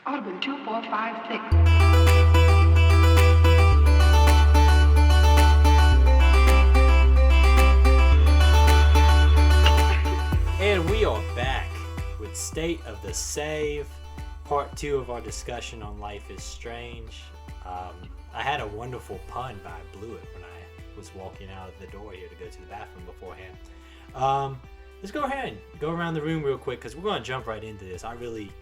Audubon 2456. And we are back with State of the Save, part 2 of our discussion on Life is Strange. I had a wonderful pun, but I blew it when I was walking out of the door here to go to the bathroom beforehand. Let's go ahead and go around the room real quick because we're going to jump right into this. I really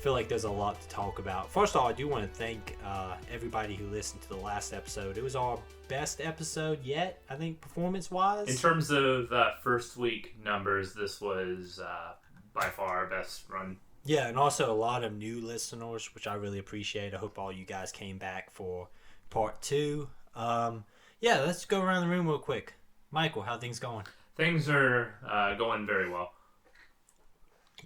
feel like there's a lot to talk about. First of all, I do want to thank everybody who listened to the last episode. It was our best episode yet, I think, performance-wise. In terms of first week numbers, this was by far our best run. Yeah, and also a lot of new listeners, which I really appreciate. I hope all you guys came back for part 2. Yeah, let's go around the room real quick. Michael, how things going? Things are going very well.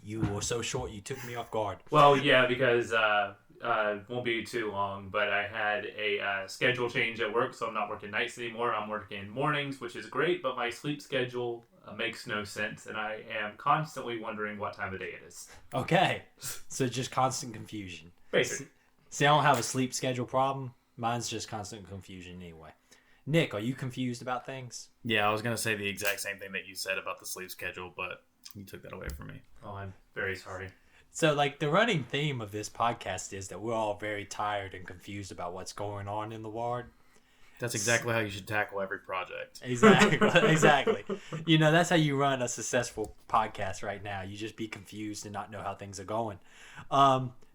You were so short, you took me off guard. Well, yeah, because it won't be too long, but I had a schedule change at work, so I'm not working nights anymore. I'm working mornings, which is great, but my sleep schedule makes no sense, and I am constantly wondering what time of day it is. Okay, so just constant confusion. Basically. See, I don't have a sleep schedule problem. Mine's just constant confusion anyway. Nick, are you confused about things? Yeah, I was going to say the exact same thing that you said about the sleep schedule, but you took that away from me. Oh, I'm very sorry. So, the running theme of this podcast is that we're all very tired and confused about what's going on in the world. That's exactly how you should tackle every project. Exactly. That's how you run a successful podcast right now. You just be confused and not know how things are going.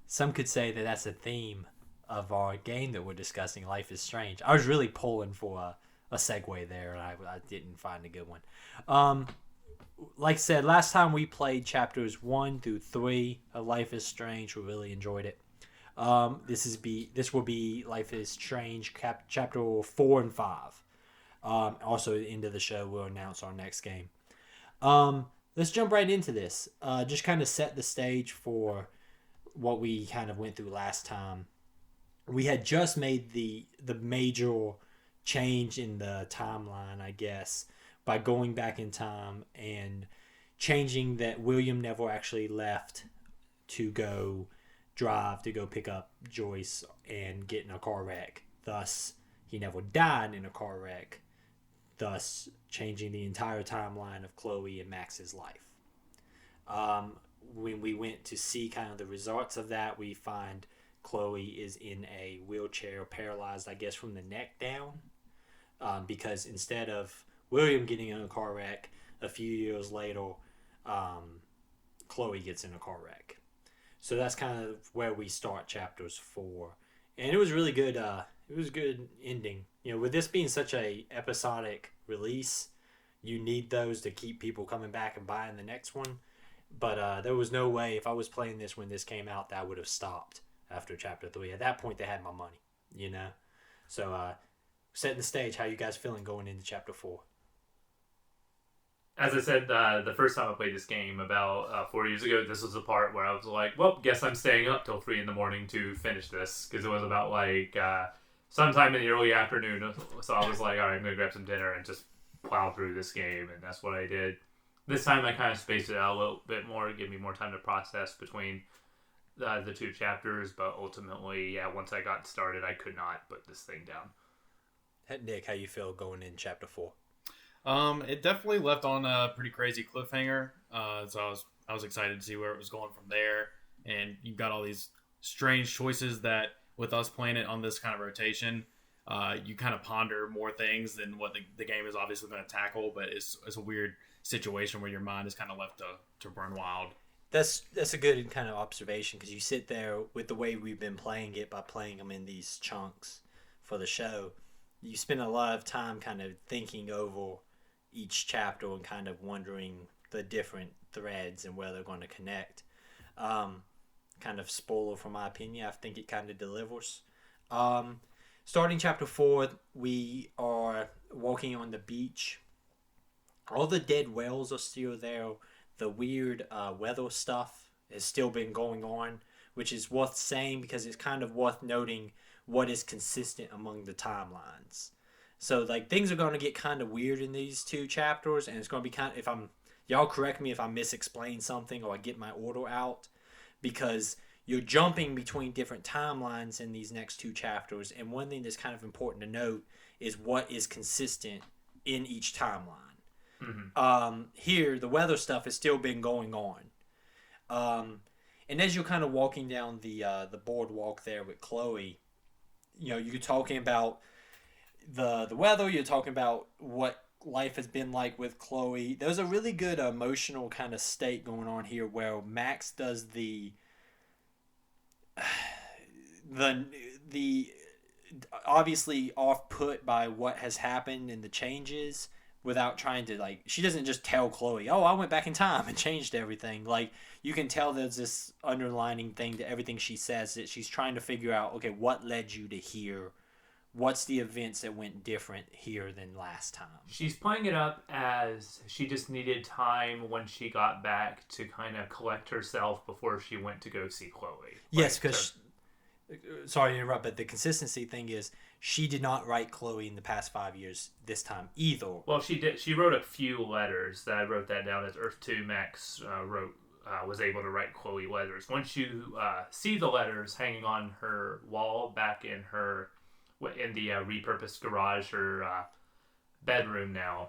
Some could say that that's a theme of our game that we're discussing, Life is Strange. I was really pulling for a segue there, and I didn't find a good one. Like I said, last time we played chapters 1 through 3 of Life is Strange. We really enjoyed it. This will be Life is Strange chapter 4 and 5. Also, at the end of the show, we'll announce our next game. Let's jump right into this. Just kind of set the stage for what we kind of went through last time. We had just made the major change in the timeline, I guess, by going back in time and changing that William never actually left to go pick up Joyce and get in a car wreck. Thus, he never died in a car wreck, thus changing the entire timeline of Chloe and Max's life. When we went to see kind of the results of that, we find Chloe is in a wheelchair, paralyzed, I guess, from the neck down, because instead of William getting in a car wreck, a few years later, Chloe gets in a car wreck. So that's kind of where we start chapters 4, and it was really good. It was a good ending. With this being such a episodic release, you need those to keep people coming back and buying the next one. But there was no way, if I was playing this when this came out, that I would have stopped after chapter 3. At that point, they had my money, So, setting the stage, how you guys feeling going into chapter 4? As I said, the first time I played this game about 4 years ago, this was the part where I was like, well, guess I'm staying up till 3 in the morning to finish this, because it was about sometime in the early afternoon. So I was like, all right, I'm going to grab some dinner and just plow through this game, and that's what I did. This time I kind of spaced it out a little bit more to give me more time to process between the 2 chapters, but ultimately, yeah, once I got started, I could not put this thing down. Nick, how you feel going in chapter 4? It definitely left on a pretty crazy cliffhanger. So I was excited to see where it was going from there. And you've got all these strange choices that, with us playing it on this kind of rotation, you kind of ponder more things than what the game is obviously going to tackle. But it's a weird situation where your mind is kind of left to run wild. That's a good kind of observation, because you sit there with the way we've been playing it by playing them in these chunks for the show. You spend a lot of time kind of thinking over each chapter and kind of wondering the different threads and where they're going to connect. Kind of spoiler from my opinion, I think it kind of delivers. Starting chapter 4, we are walking on the beach. All the dead whales are still there. The weird weather stuff has still been going on, which is worth saying because it's kind of worth noting what is consistent among the timelines. So things are going to get kind of weird in these 2 chapters, and it's going to be y'all correct me if I misexplain something or I get my order out, because you're jumping between different timelines in these next two chapters, and one thing that's kind of important to note is what is consistent in each timeline. Here, the weather stuff has still been going on. And as you're kind of walking down the boardwalk there with Chloe, you're talking about the weather, you're talking about what life has been like with Chloe. There's a really good emotional kind of state going on here where Max does the obviously off-put by what has happened and the changes, without trying to, she doesn't just tell Chloe, oh, I went back in time and changed everything. You can tell there's this underlining thing to everything she says, that she's trying to figure out, okay, what led you to here? What's the events that went different here than last time? She's playing it up as she just needed time when she got back to kind of collect herself before she went to go see Chloe. Yes, because... Sorry to interrupt, but the consistency thing is she did not write Chloe in the past 5 years this time either. Well, she did. She wrote a few letters. That I wrote that down as Earth 2 Max was able to write Chloe letters. Once you see the letters hanging on her wall back in the repurposed garage or bedroom now,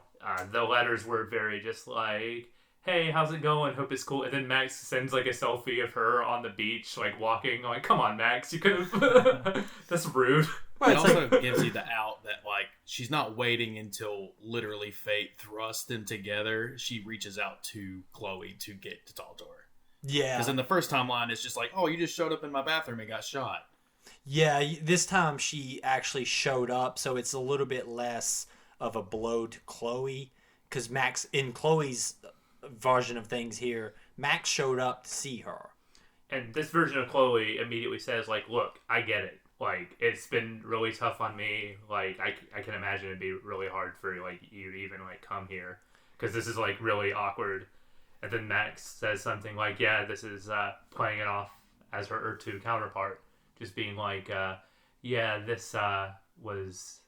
the letters were very just like, hey, how's it going? Hope it's cool. And then Max sends a selfie of her on the beach, walking. Come on, Max, you could have. That's rude. Well, it also gives you the out that she's not waiting until literally fate thrust them together. She reaches out to Chloe to get to talk to her. Yeah. Because in the first timeline, it's just oh, you just showed up in my bathroom and got shot. Yeah, this time she actually showed up, so it's a little bit less of a blow to Chloe. Because Max, in Chloe's version of things here, Max showed up to see her. And this version of Chloe immediately says, look, I get it. It's been really tough on me. I can imagine it'd be really hard for, you to even, come here. Because this is, really awkward. And then Max says something yeah, this is playing it off as her Earth 2 counterpart. Just being yeah, this was...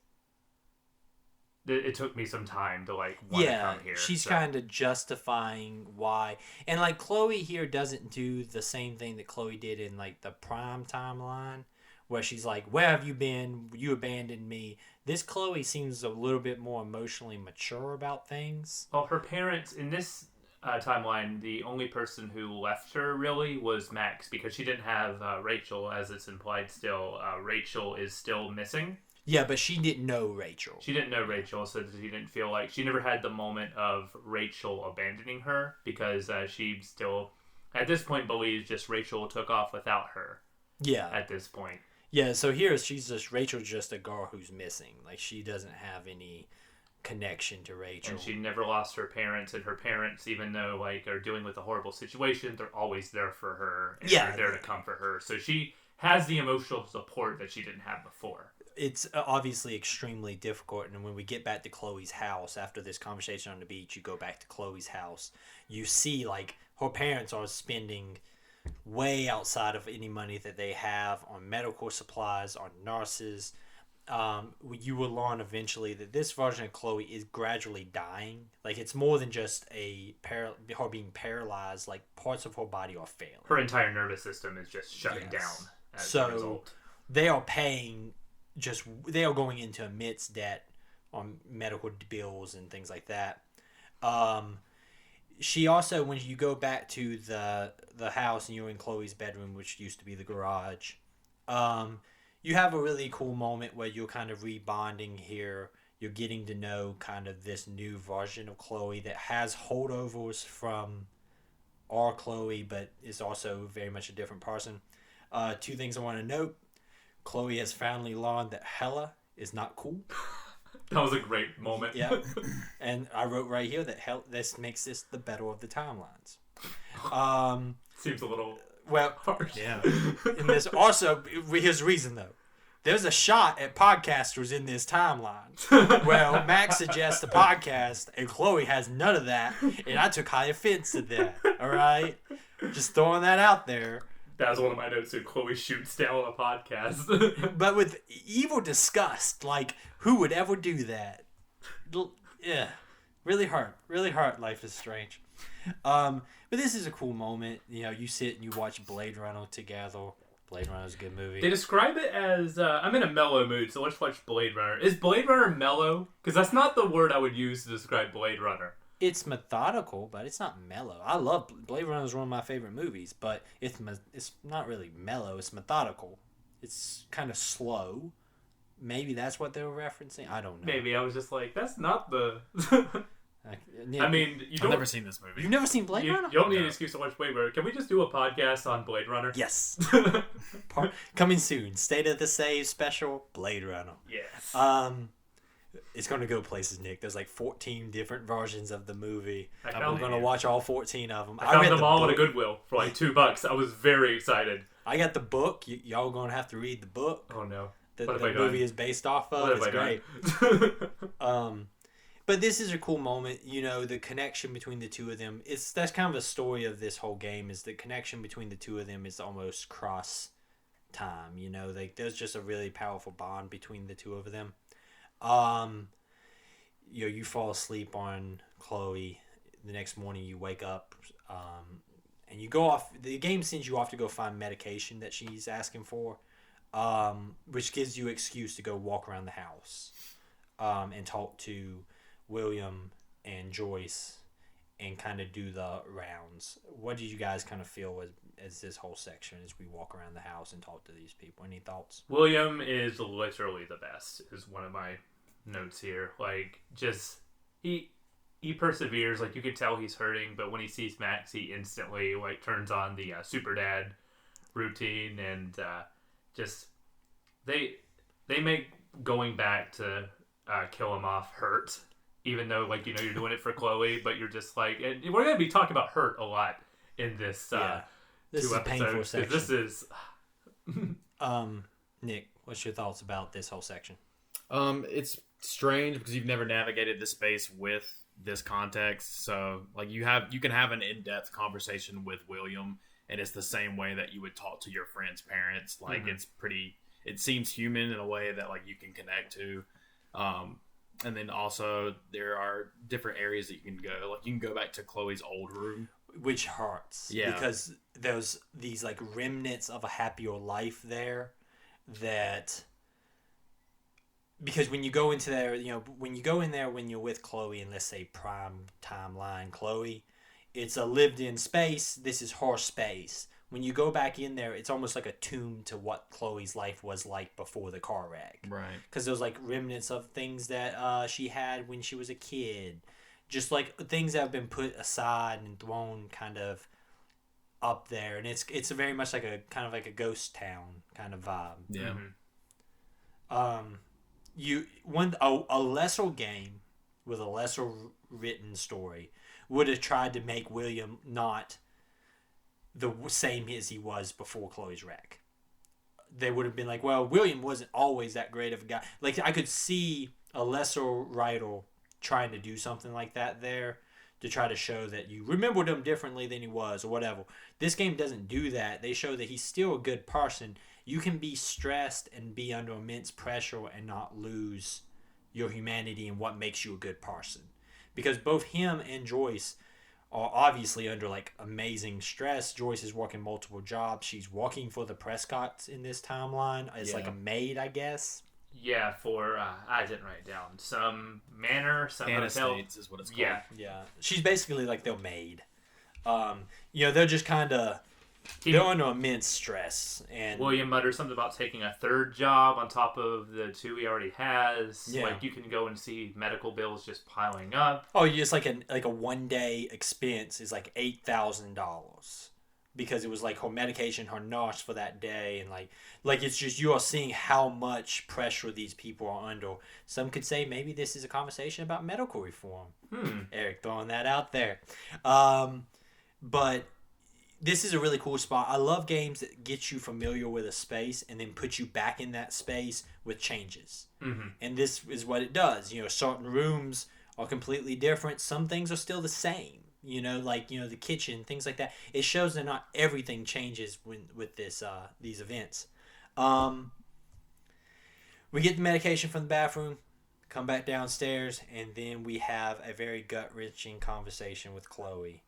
It took me some time to want to come here. She's kind of justifying why. And Chloe here doesn't do the same thing that Chloe did in the Prime timeline, where she's where have you been? You abandoned me. This Chloe seems a little bit more emotionally mature about things. Well, her parents in this timeline, the only person who left her really was Max, because she didn't have Rachel, as it's implied still. Rachel is still missing. Yeah, but she didn't know Rachel. She didn't know Rachel, so she didn't feel she never had the moment of Rachel abandoning her, because she still, at this point, believes just Rachel took off without her. Yeah. At this point. Yeah, so here Rachel's just a girl who's missing. She doesn't have any connection to Rachel. And she never lost her parents, and her parents, even though are dealing with a horrible situation, they're always there for her, and they're there to comfort her. So she has the emotional support that she didn't have before. It's obviously extremely difficult, and when we get back to Chloe's house after this conversation on the beach, you go back to Chloe's house, you see her parents are spending way outside of any money that they have on medical supplies, on nurses. You will learn eventually that this version of Chloe is gradually dying. It's more than just her being paralyzed. Parts of her body are failing. Her entire nervous system is just shutting down as a result. They are paying... they are going into immense debt on medical bills and things like that. She also, when you go back to the house and you're in Chloe's bedroom, which used to be the garage, you have a really cool moment where you're kind of rebonding here. You're getting to know kind of this new version of Chloe that has holdovers from our Chloe, but is also very much a different person. Two things I want to note. Chloe has finally learned that Hella is not cool. That was a great moment. Yeah. And I wrote right here that this makes this the better of the timelines. Seems a little harsh. Yeah. And there's also, here's the reason though. There's a shot at podcasters in this timeline. Well, Max suggests a podcast, and Chloe has none of that, and I took high offense to that. All right? Just throwing that out there. That was one of my notes too. Chloe shoots down a podcast. But with evil disgust, who would ever do that? Yeah. Really hurt. Really hurt. Life is Strange. But this is a cool moment. You know, you sit and you watch Blade Runner together. Blade Runner is a good movie. They describe it as, I'm in a mellow mood, so let's watch Blade Runner. Is Blade Runner mellow? Because that's not the word I would use to describe Blade Runner. It's methodical, but it's not mellow. I love Blade Runner is one of my favorite movies, but it's not really mellow. It's methodical. It's kind of slow. Maybe that's what they were referencing. I don't know. Maybe I was just like, that's not the. Yeah, I mean, I've never seen this movie. You've never seen Blade Runner? You don't need an excuse to watch Blade Runner. Can we just do a podcast on Blade Runner? Yes. Coming soon. State of the Save special, Blade Runner. Yes. It's going to go places, Nick. There's like 14 different versions of the movie. I'm going to watch all 14 of them. I found them all at a Goodwill for like $2. I was very excited. I got the book. Y'all going to have to read the book. Oh, no. That the movie is based off of. It's great. But this is a cool moment, you know, the connection between the two of them. That's kind of a story of this whole game, is the connection between the two of them is almost cross time, you know, there's just a really powerful bond between the two of them. You know, you fall asleep on Chloe, the next morning you wake up, and you go off, the game sends you off to go find medication that she's asking for, which gives you an excuse to go walk around the house, and talk to William and Joyce and kind of do the rounds. What did you guys kind of feel as this whole section as we walk around the house and talk to these people? Any thoughts? William is literally the best, is one of my notes here. Like, just he perseveres. Like, you can tell he's hurting, but when he sees Max, he instantly like turns on the super dad routine, and just they make going back to kill him off hurt. Even though, like, you know, you're doing it for Chloe, but you're just like, and we're going to be talking about hurt a lot in this, this is two a painful episodes. section. This is. Nick, what's your thoughts about this whole section? It's strange because you've never navigated this space with this context. So, like, you can have an in-depth conversation with William, and it's the same way that you would talk to your friend's parents. Like, it seems human in a way that, like, you can connect to. And then also there are different areas that you can go. Like, you can go back to Chloe's old room, which hurts. Yeah, because there's these like remnants of a happier life there. That because when you go into there, you know, when you go in there when you're with Chloe, and let's say prime timeline Chloe, it's a lived-in space. This is her space. When you go back in there, it's almost like a tomb to what Chloe's life was like before the car wreck. right? Because there's like remnants of things that she had when she was a kid, just like things that have been put aside and thrown kind of up there, and it's very much like a kind of like a ghost town kind of vibe. Yeah. A lesser game with a lesser written story would have tried to make William not the same as he was before Chloe's wreck. They would have been like, well, William wasn't always that great of a guy. Like, I could see a lesser writer trying to do something like that there to try to show that you remembered him differently than he was or whatever. This game doesn't do that. They show that he's still a good person. You can be stressed and be under immense pressure and not lose your humanity and what makes you a good person. Because both him and Joyce are obviously under like amazing stress. Joyce is working multiple jobs. She's working for the Prescotts in this timeline. It's like a maid, I guess. Yeah, for I didn't write it down. Some manor, some hotel. Estates is what it's called. Yeah. She's basically like their maid. You know, they're just kind of they're under immense stress. And William mutters something about taking a third job on top of the two he already has. Yeah. Like, you can go and see medical bills just piling up. Oh, it's like a 1 day expense is like $8,000 because it was like her medication, her nurse for that day, and like it's just you are seeing how much pressure these people are under. Some could say maybe this is a conversation about medical reform. Eric throwing that out there, but. This is a really cool spot. I love games that get you familiar with a space and then put you back in that space with changes. And this is what it does. You know, certain rooms are completely different. Some things are still the same. You know, like, you know, the kitchen, things like that. It shows that not everything changes with this these events. We get the medication from the bathroom, come back downstairs, and then we have a very gut-wrenching conversation with Chloe.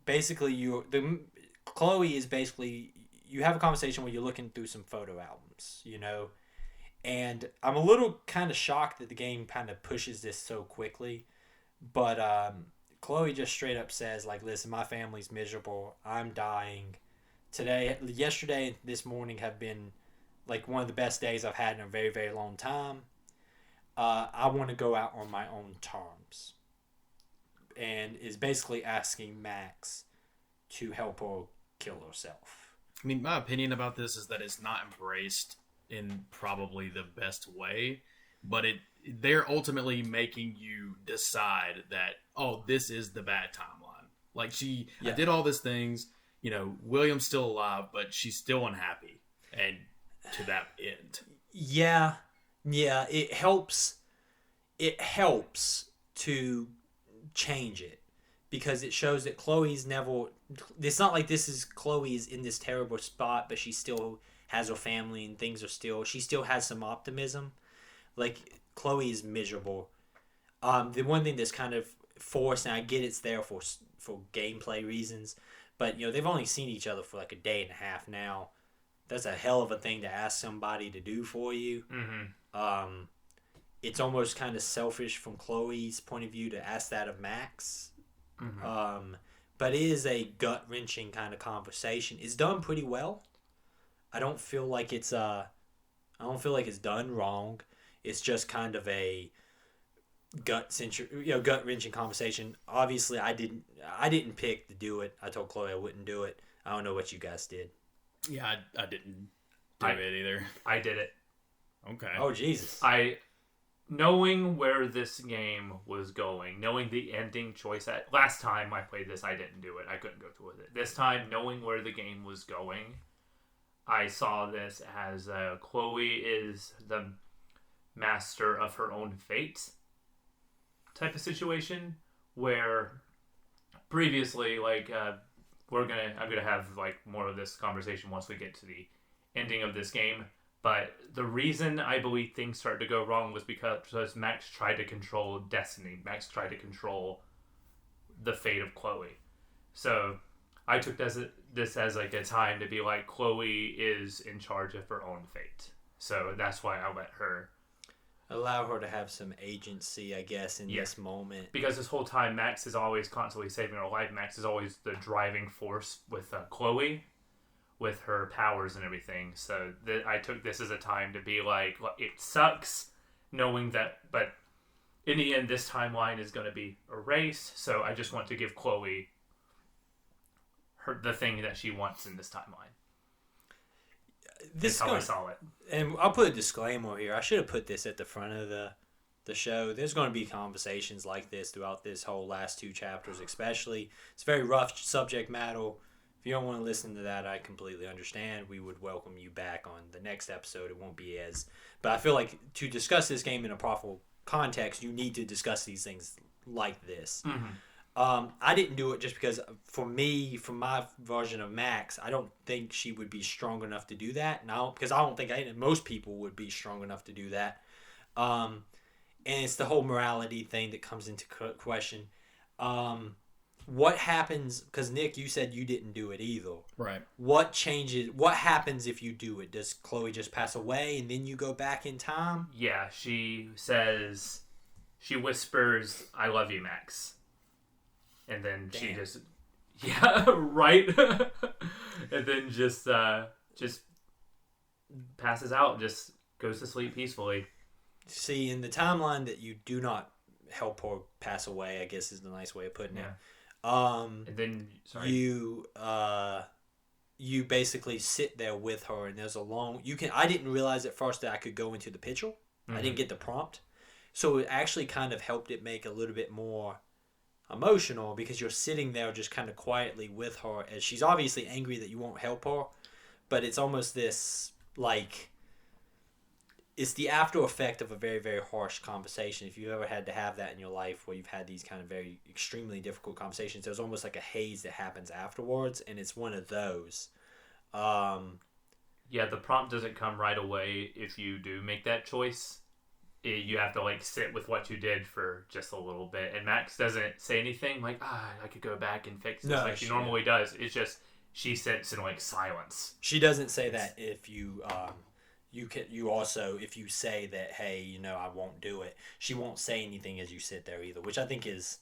Basically, Chloe is basically, you have a conversation where you're looking through some photo albums, and I'm a little kind of shocked that the game kind of pushes this so quickly, but Chloe just straight up says, like, listen, my family's miserable, I'm dying. Yesterday and this morning have been like one of the best days I've had in a very, very long time. I want to go out on my own terms. And is basically asking Max to help her kill herself. I mean, my opinion about this is that it's not embraced in probably the best way, but they're ultimately making you decide that, oh, this is the bad timeline. Like, I did all these things, William's still alive, but she's still unhappy, and to that end. Yeah, it helps to change it, because it shows that Chloe's never, it's not like Chloe is in this terrible spot, but she still has her family and she still has some optimism. Like, Chloe is miserable. The one thing that's kind of forced, and I get it's there for gameplay reasons, but they've only seen each other for like a day and a half now. That's a hell of a thing to ask somebody to do for you. Mm-hmm. It's almost kind of selfish from Chloe's point of view to ask that of Max. Mm-hmm. But it is a gut-wrenching kind of conversation. It's done pretty well. I don't feel like it's done wrong. It's just kind of a gut-wrenching conversation. Obviously, I didn't pick to do it. I told Chloe I wouldn't do it. I don't know what you guys did. Yeah, I didn't do it either. I did it. Okay. Oh, Jesus. Knowing where this game was going, knowing the ending choice, last time I played this, I didn't do it. I couldn't go through with it. This time, knowing where the game was going, I saw this as Chloe is the master of her own fate type of situation, where previously, like, I'm gonna have like more of this conversation once we get to the ending of this game. But the reason I believe things started to go wrong was because Max tried to control destiny. Max tried to control the fate of Chloe. So I took this as like a time to be like, Chloe is in charge of her own fate. So that's why I let her allow her to have some agency, I guess, in this moment. Because this whole time, Max is always constantly saving her life. Max is always the driving force with Chloe, with her powers and everything. So I took this as a time to be like, it sucks knowing that, but in the end, this timeline is going to be erased. So I just want to give Chloe the thing that she wants in this timeline. That's how I saw it. And I'll put a disclaimer here. I should have put this at the front of the show. There's going to be conversations like this throughout this whole last 2 chapters, especially. It's very rough subject matter. If you don't want to listen to that, I completely understand. We would welcome you back on the next episode. It won't be as... But I feel like to discuss this game in a proper context, you need to discuss these things like this. Mm-hmm. I didn't do it just because, for me, from my version of Max, I don't think she would be strong enough to do that. Because I don't think most people would be strong enough to do that. And it's the whole morality thing that comes into question. What happens, because Nick, you said you didn't do it either. Right. What happens if you do it? Does Chloe just pass away and then you go back in time? Yeah, she whispers, "I love you, Max." And then Damn. She just, yeah, right? And then just passes out and just goes to sleep peacefully. See, in the timeline that you do not help her pass away, I guess is the nice way of putting it. And then you basically sit there with her, and there's a long. I didn't realize at first that I could go into the picture. Mm-hmm. I didn't get the prompt, so it actually kind of helped it make a little bit more emotional, because you're sitting there just kind of quietly with her as she's obviously angry that you won't help her, but it's almost this like. It's the after effect of a very, very harsh conversation. If you've ever had to have that in your life where you've had these kind of very extremely difficult conversations, there's almost like a haze that happens afterwards, and it's one of those. Yeah, the prompt doesn't come right away if you do make that choice. you have to like sit with what you did for just a little bit. And Max doesn't say anything like, I could go back and fix this like she normally does. It's just she sits in like silence. She doesn't say that if you if you say that, hey, I won't do it, she won't say anything as you sit there either, which I think is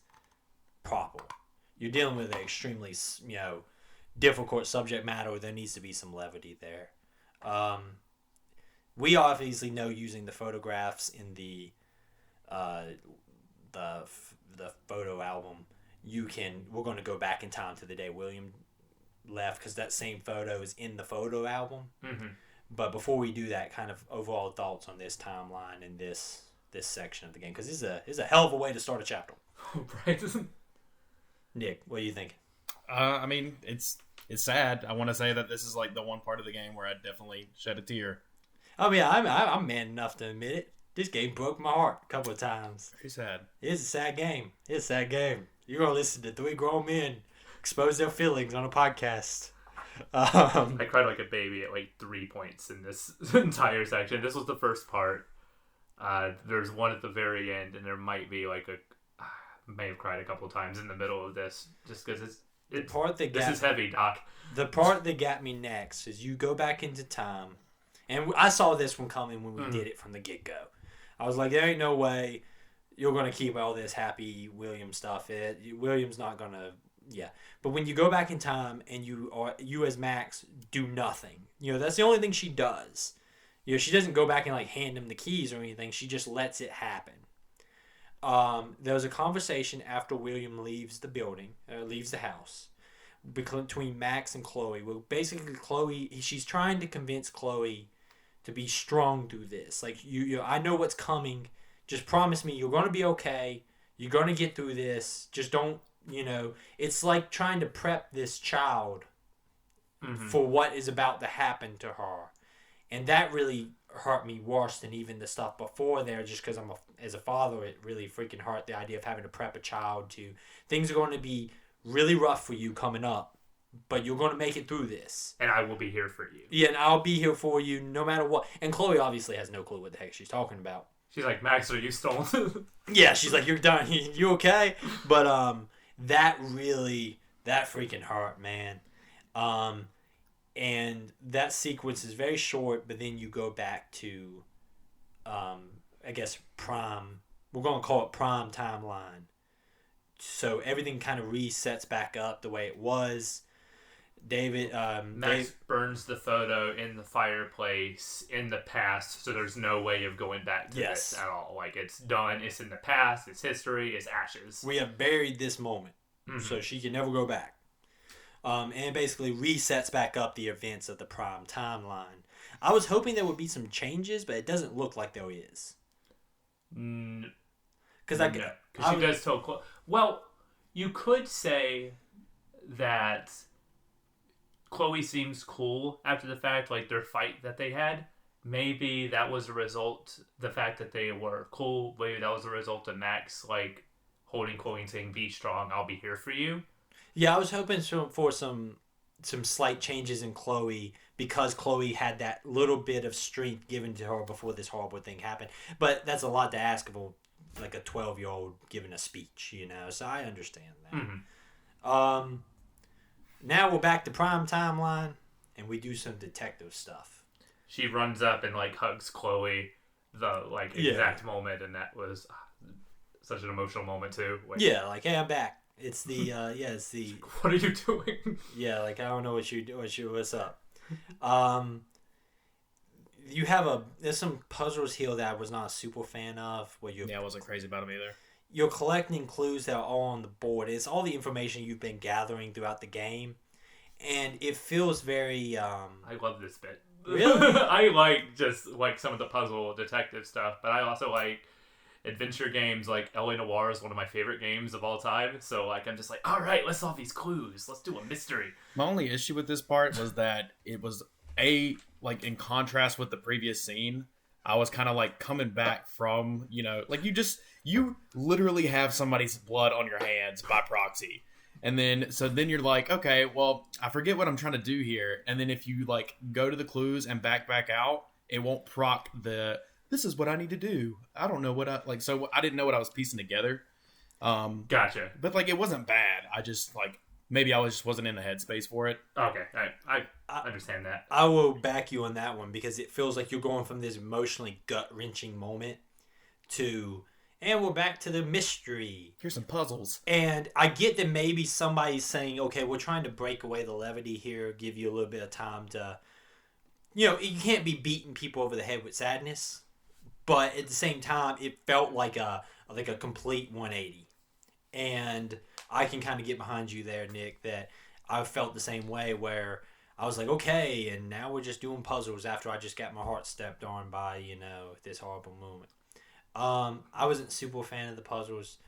proper. You're dealing with an extremely, difficult subject matter. There needs to be some levity there. We obviously know using the photographs in the photo album, we're going to go back in time to the day William left, because that same photo is in the photo album. Mm-hmm. But before we do that, kind of overall thoughts on this timeline and this section of the game, because this is a hell of a way to start a chapter. Right. Nick, what do you think? I mean, it's sad. I want to say that this is like the one part of the game where I definitely shed a tear. I mean, I'm man enough to admit it. This game broke my heart a couple of times. Very sad. It's a sad game. It's a sad game. You're going to listen to three grown men expose their feelings on a podcast. I cried like a baby at like 3 points in this entire section. This was the first part. There's one at the very end, and there might be like may have cried a couple times in the middle of this, just because this is heavy, Doc. The part that got me next is you go back into time, and I saw this one coming when we did it from the get-go. I was like, there ain't no way you're going to keep all this happy William stuff. William's not going to, But when you go back in time and you as Max do nothing, that's the only thing she does. She doesn't go back and like hand him the keys or anything. She just lets it happen. There was a conversation after William leaves the building, leaves the house, between Max and Chloe. Well, basically, she's trying to convince Chloe to be strong through this. Like, I know what's coming. Just promise me you're going to be okay. You're going to get through this. Just don't, it's like trying to prep this child for what is about to happen to her. And that really hurt me worse than even the stuff before there, just because as a father, it really freaking hurt, the idea of having to prep a child to things are going to be really rough for you coming up, but you're going to make it through this. And I will be here for you. Yeah, and I'll be here for you no matter what. And Chloe obviously has no clue what the heck she's talking about. She's like, Max, are you stolen? Yeah, she's like, you're done. You okay? But that freaking hurt, man. And that sequence is very short, but then you go back to, I guess, prime. We're going to call it prime timeline. So everything kind of resets back up the way it was. Max burns the photo in the fireplace in the past, so there's no way of going back to this at all. Like, it's done. It's in the past. It's history. It's ashes. We have buried this moment, so she can never go back. And basically resets back up the events of the prime timeline. I was hoping there would be some changes, but it doesn't look like there is. Because she does tell Chloe. Well, you could say that Chloe seems cool after the fact, like their fight that they had. Maybe that was a result, the fact that they were cool, maybe that was a result of Max, like, holding Chloe and saying, be strong, I'll be here for you. Yeah, I was hoping for some slight changes in Chloe, because Chloe had that little bit of strength given to her before this horrible thing happened. But that's a lot to ask of like a 12-year-old giving a speech, so I understand that. Now we're back to prime timeline, and we do some detective stuff. She runs up and like hugs Chloe, the exact moment, and that was such an emotional moment too. Like, hey, I'm back. It's the What are you doing? Yeah, like, I don't know what's up. There's some puzzles here that I was not a super fan of. I wasn't crazy about them either. You're collecting clues that are all on the board. It's all the information you've been gathering throughout the game, and it feels very. I love this bit. Really? I like just like some of the puzzle detective stuff, but I also like adventure games. Like L.A. Noire is one of my favorite games of all time. So like, I'm just like, all right, let's solve these clues. Let's do a mystery. My only issue with this part was that it was like in contrast with the previous scene. I was kind of like coming back from, like you literally have somebody's blood on your hands by proxy. And then you're like, okay, well, I forget what I'm trying to do here. And then if you like go to the clues and back out, it won't proc the this is what I need to do. I don't know what so I didn't know what I was piecing together. Gotcha. But like it wasn't bad. I just like maybe I just wasn't in the headspace for it. Okay, I understand that. I will back you on that one because it feels like you're going from this emotionally gut-wrenching moment to, and we're back to the mystery. Here's some puzzles. And I get that maybe somebody's saying, okay, we're trying to break away the levity here, give you a little bit of time to, you can't be beating people over the head with sadness. But at the same time, it felt like a complete 180. And I can kind of get behind you there, Nick, that I felt the same way where I was like, okay, and now we're just doing puzzles after I just got my heart stepped on by, this horrible moment. I wasn't super fan of the puzzles.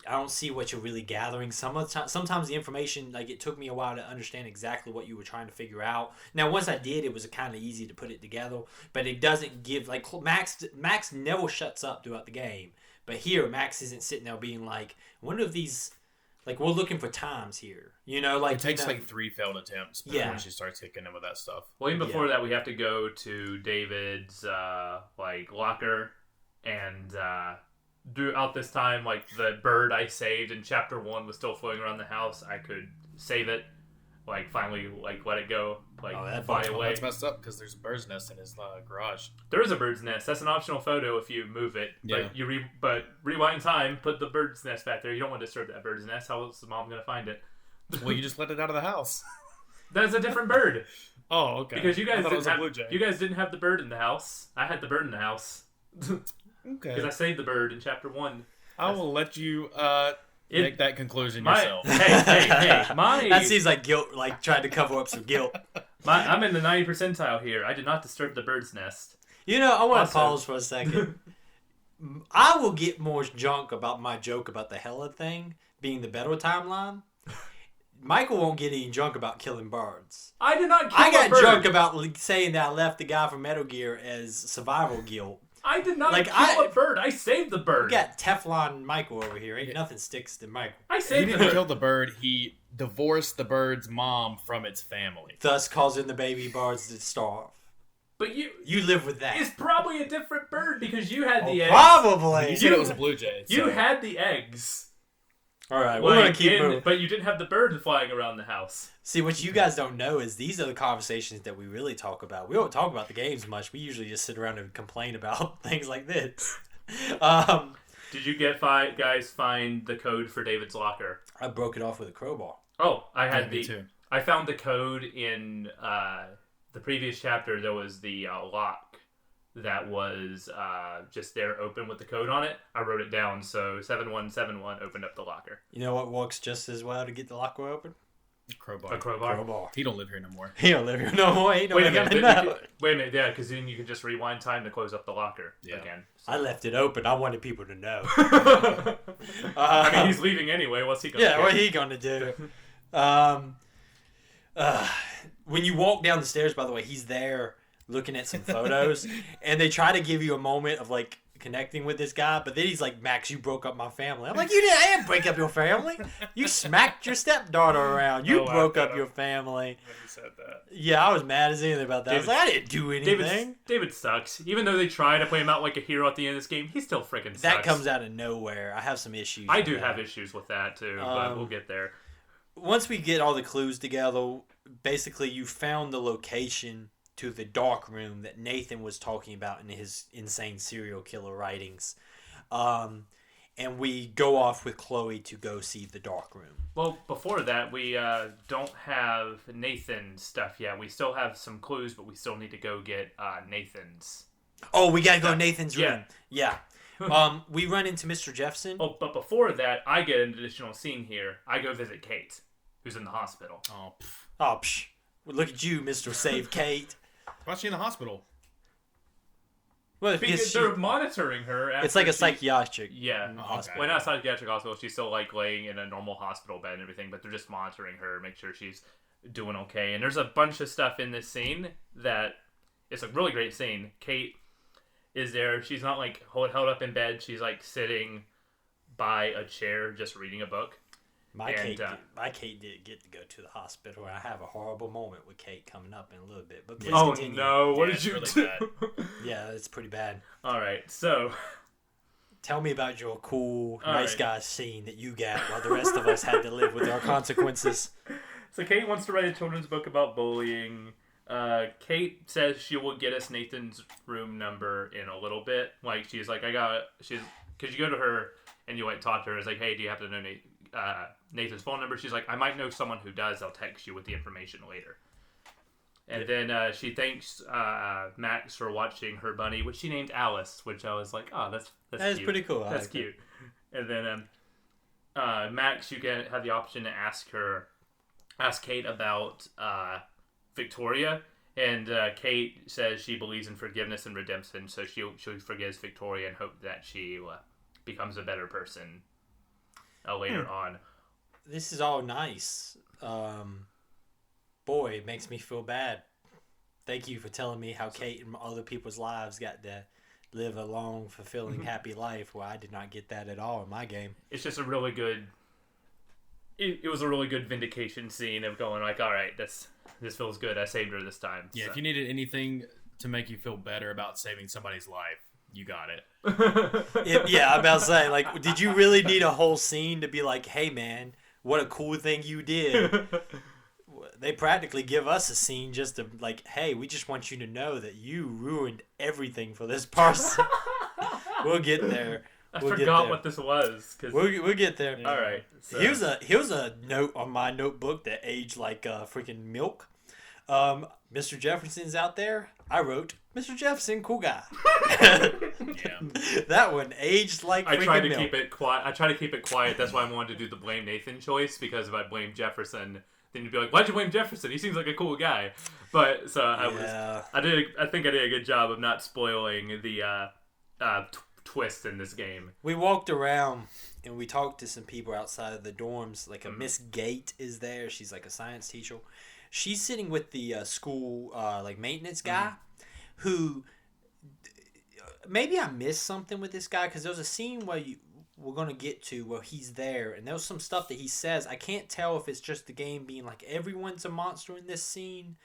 I don't see what you're really gathering. Sometimes the information, like, it took me a while to understand exactly what you were trying to figure out. Now, once I did, it was kind of easy to put it together, but it doesn't give, like, Max never shuts up throughout the game. But here, Max isn't sitting there being like, I wonder if these, like, we're looking for times here. Like it takes like 3 failed attempts before she starts kicking in with that stuff. Well, even before that, we have to go to David's locker, and throughout this time, like, the bird I saved in chapter 1 was still floating around the house. I could save it, like, finally, like, let it go, like, fly away. That's messed up because there's a bird's nest in his garage. There is a bird's nest. That's an optional photo if you move it. Yeah. But rewind time, put the bird's nest back there. You don't want to disturb that bird's nest. How is the mom going to find it? Well, you just let it out of the house. That's a different bird. Oh, okay. Because you guys you guys didn't have the bird in the house. I had the bird in the house. Okay. Because I saved the bird in chapter 1. I will let you make that conclusion yourself. Hey, that seems like guilt, like trying to cover up some guilt. I'm in the 90th percentile here. I did not disturb the bird's nest. I want to pause for a second. I will get more junk about my joke about the Hella thing being the better timeline. Michael won't get any drunk about killing birds. I did not kill I got a bird. drunk about saying that I left the guy from Metal Gear as survival guilt. I did not kill a bird. I saved the bird. We got Teflon Michael over here. Ain't nothing sticks to Michael. I saved He didn't kill the bird. He divorced the bird's mom from its family. Thus causing the baby birds to starve. But you live with that. It's probably a different bird because you had the eggs. Probably. You said it was a blue jay. You had the eggs. All right, we're going to keep moving. But you didn't have the bird flying around the house. See, what you guys don't know is these are the conversations that we really talk about. We don't talk about the games much. We usually just sit around and complain about things like this. Did you guys find the code for David's locker? I broke it off with a crowbar. Oh, I had me too. I found the code in the previous chapter. There was the lock that was just there open with the code on it. I wrote it down, so 7171 opened up the locker. You know what works just as well to get the locker open? A crowbar. He don't live here no more. He don't live here no more. Wait a minute, yeah, because then you can just rewind time to close up the locker again. So. I left it open. I wanted people to know. I mean, he's leaving anyway. What's he going to do? Yeah, what he going to do? When you walk down the stairs, by the way, he's there looking at some photos, and they try to give you a moment of, like, connecting with this guy, but then he's like, Max, you broke up my family. I'm like, I didn't break up your family. You smacked your stepdaughter around. You broke up your family. When you said that. Yeah, I was mad as anything about that. I was like, I didn't do anything. David sucks. Even though they try to play him out like a hero at the end of this game, he still freaking sucks. That comes out of nowhere. I have some issues. I do have issues with that too, but we'll get there. Once we get all the clues together, basically you found the location to the dark room that Nathan was talking about in his insane serial killer writings. And we go off with Chloe to go see the dark room. Well, before that, we don't have Nathan's stuff yet. We still have some clues, but we still need to go get Nathan's. Oh, we gotta go to Nathan's room. Yeah. We run into Mr. Jefferson. Oh, but before that, I get an additional scene here. I go visit Kate, who's in the hospital. Oh, psh. Look at you, Mr. Save Kate. Why's she in the hospital? Well, because they're monitoring her. It's like a psychiatric. Yeah. Okay. Well, not a psychiatric hospital. She's still like laying in a normal hospital bed and everything, but they're just monitoring her, make sure she's doing okay. And there's a bunch of stuff in this scene that it's a really great scene. Kate is there. She's not like held up in bed. She's like sitting by a chair, just reading a book. My Kate did get to go to the hospital, and I have a horrible moment with Kate coming up in a little bit. But please continue. No! What did you really do? bad. Yeah, it's pretty bad. All right, so tell me about your cool, All nice right. guy scene that you got while the rest of us had to live with our consequences. So Kate wants to write a children's book about bullying. Kate says she will get us Nathan's room number in a little bit. Like she's like, because you go to her and you like talk to her. It's like, hey, do you happen to know Nathan's phone number? She's like, I might know someone who does. I'll text you with the information later. And then she thanks Max for watching her bunny, which she named Alice, which I was like, oh, that's That cute. is pretty cool. I That's like cute. And then Max, you can have the option to ask Kate about Victoria, and Kate says she believes in forgiveness and redemption, so she forgives Victoria and hope that she becomes a better person later on. This is all nice. Boy, it makes me feel bad. Thank you for telling me how Kate and other people's lives got to live a long, fulfilling, happy life where I did not get that at all in my game. It's just a really good. It was a really good vindication scene of going like, all right, this feels good. I saved her this time. Yeah, so. if you needed anything to make you feel better about saving somebody's life, you got it. Yeah, I'm about to say, like, did you really need a whole scene to be like, hey, man, what a cool thing you did? They practically give us a scene just to, like, hey, we just want you to know that you ruined everything for this person. We'll get there. I We'll forgot get there. what this was. We'll get there. All right. So. Here's a note on my notebook that aged like freaking milk. Mr. Jefferson's out there. I wrote, Mr. Jefferson, cool guy. Yeah. That one aged like freaking I try to milk. keep it quiet. That's why I wanted to do the blame Nathan choice, because if I blame Jefferson, then you'd be like, why'd you blame Jefferson? He seems like a cool guy. But so I think I did a good job of not spoiling the twist in this game. We walked around and we talked to some people outside of the dorms. Like a Miss Gate is there. She's like a science teacher. She's sitting with the school like maintenance guy who maybe I missed something with this guy, because there was a scene where we're going to get to where he's there, and there was some stuff that he says. I can't tell if it's just the game being like everyone's a monster in this scene,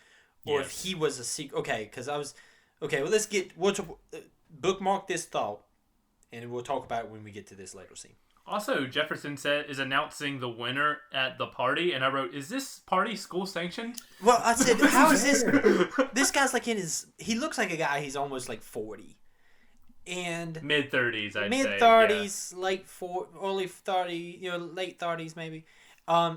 or if he was a secret. Okay, because we'll bookmark this thought, and we'll talk about it when we get to this later scene. Also, Jefferson is announcing the winner at the party, and I wrote, is this party school sanctioned? Well, I said, how is this? This guy's like he looks like a guy, he's almost like 40. And mid-30s, I'd say. Mid-30s, early 30s, late 30s maybe.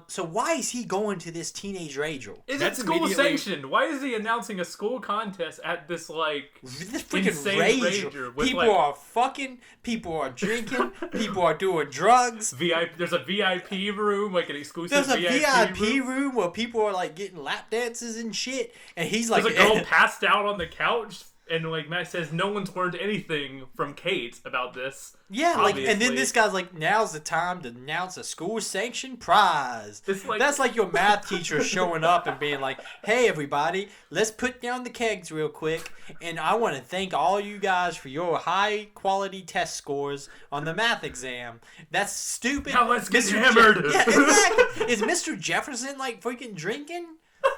So why is he going to this teenage rager? Is it school sanctioned? Why is he announcing a school contest at this this freaking insane rager? with, People are fucking, people are drinking, people are doing drugs. There's a VIP room, like an exclusive There's a VIP room where people are like getting lap dances and shit, and he's like, there's a girl passed out on the couch. And like Matt says, no one's learned anything from Kate about this. Yeah, obviously. and then this guy's like, now's the time to announce a school-sanctioned prize. That's like your math teacher showing up and being like, hey, everybody, let's put down the kegs real quick, and I want to thank all you guys for your high-quality test scores on the math exam. That's stupid. Now let's get hammered. Yeah, exactly. Is Mr. Jefferson, like, freaking drinking?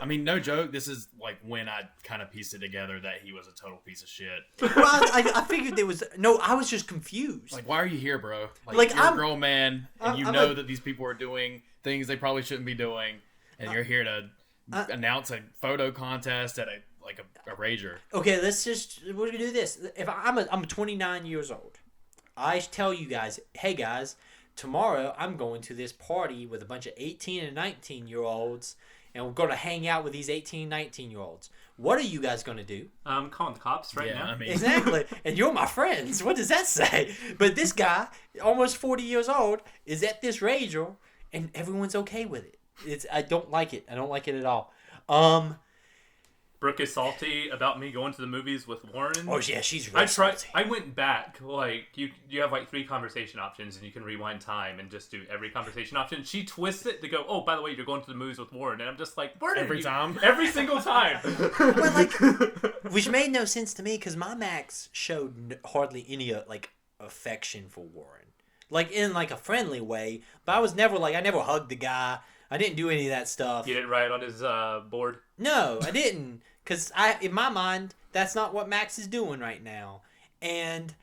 I mean, no joke. This is like when I kind of pieced it together that he was a total piece of shit. Well, I figured there was I was just confused. Like, why are you here, bro? Like, you're a grown man, and I'm know that these people are doing things they probably shouldn't be doing, and you're here to announce a photo contest at a rager. Okay, we're gonna do this. If I'm 29 years old, I tell you guys, hey guys, tomorrow I'm going to this party with a bunch of 18 and 19-year-olds. And we're going to hang out with these 18, 19-year-olds. What are you guys going to do? Calling the cops now. I mean, exactly. And you're my friends. What does that say? But this guy, almost 40 years old, is at this rager, and everyone's okay with it. I don't like it. I don't like it at all. Brooke is salty about me going to the movies with Warren. Oh yeah, she's really salty. I went back. Like you have like 3 conversation options, and you can rewind time and just do every conversation option. She twists it to go, oh, by the way, you're going to the movies with Warren, and I'm just like, every single time. Well, like, which made no sense to me because my Max showed hardly any like affection for Warren. like in like a friendly way. But I was never like I never hugged the guy. I didn't do any of that stuff. You didn't write on his board? No, I didn't. Because in my mind, that's not what Max is doing right now. And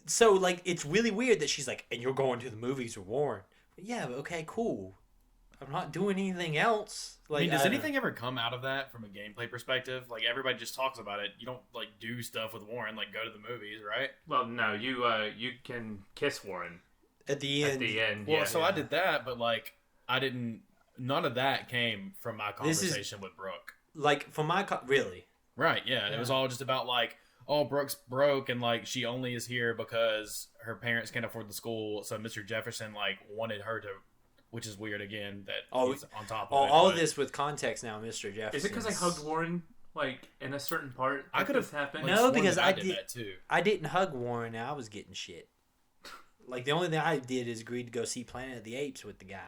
so, like, it's really weird that she's like, and you're going to the movies with Warren. Yeah, okay, cool. I'm not doing anything else. Like, I mean, does anything ever come out of that from a gameplay perspective? Like, everybody just talks about it. You don't, like, do stuff with Warren, like, go to the movies, right? Well, no, you can kiss Warren. At the end. At the end, Well, yeah. so I did that, but, like, I didn't... None of that came from my conversation with Brooke. Like, for my... Really? Right, yeah. It was all just about, like, oh, Brooke's broke, and, like, she only is here because her parents can't afford the school, so Mr. Jefferson, like, wanted her to... Which is weird, again, that he's on top of it. All of this with context now, Mr. Jefferson. Is it because I hugged Warren, like, in a certain part? I could have happened. No, because I did that, too. I didn't hug Warren, and I was getting shit. Like, the only thing I did is agree to go see Planet of the Apes with the guy.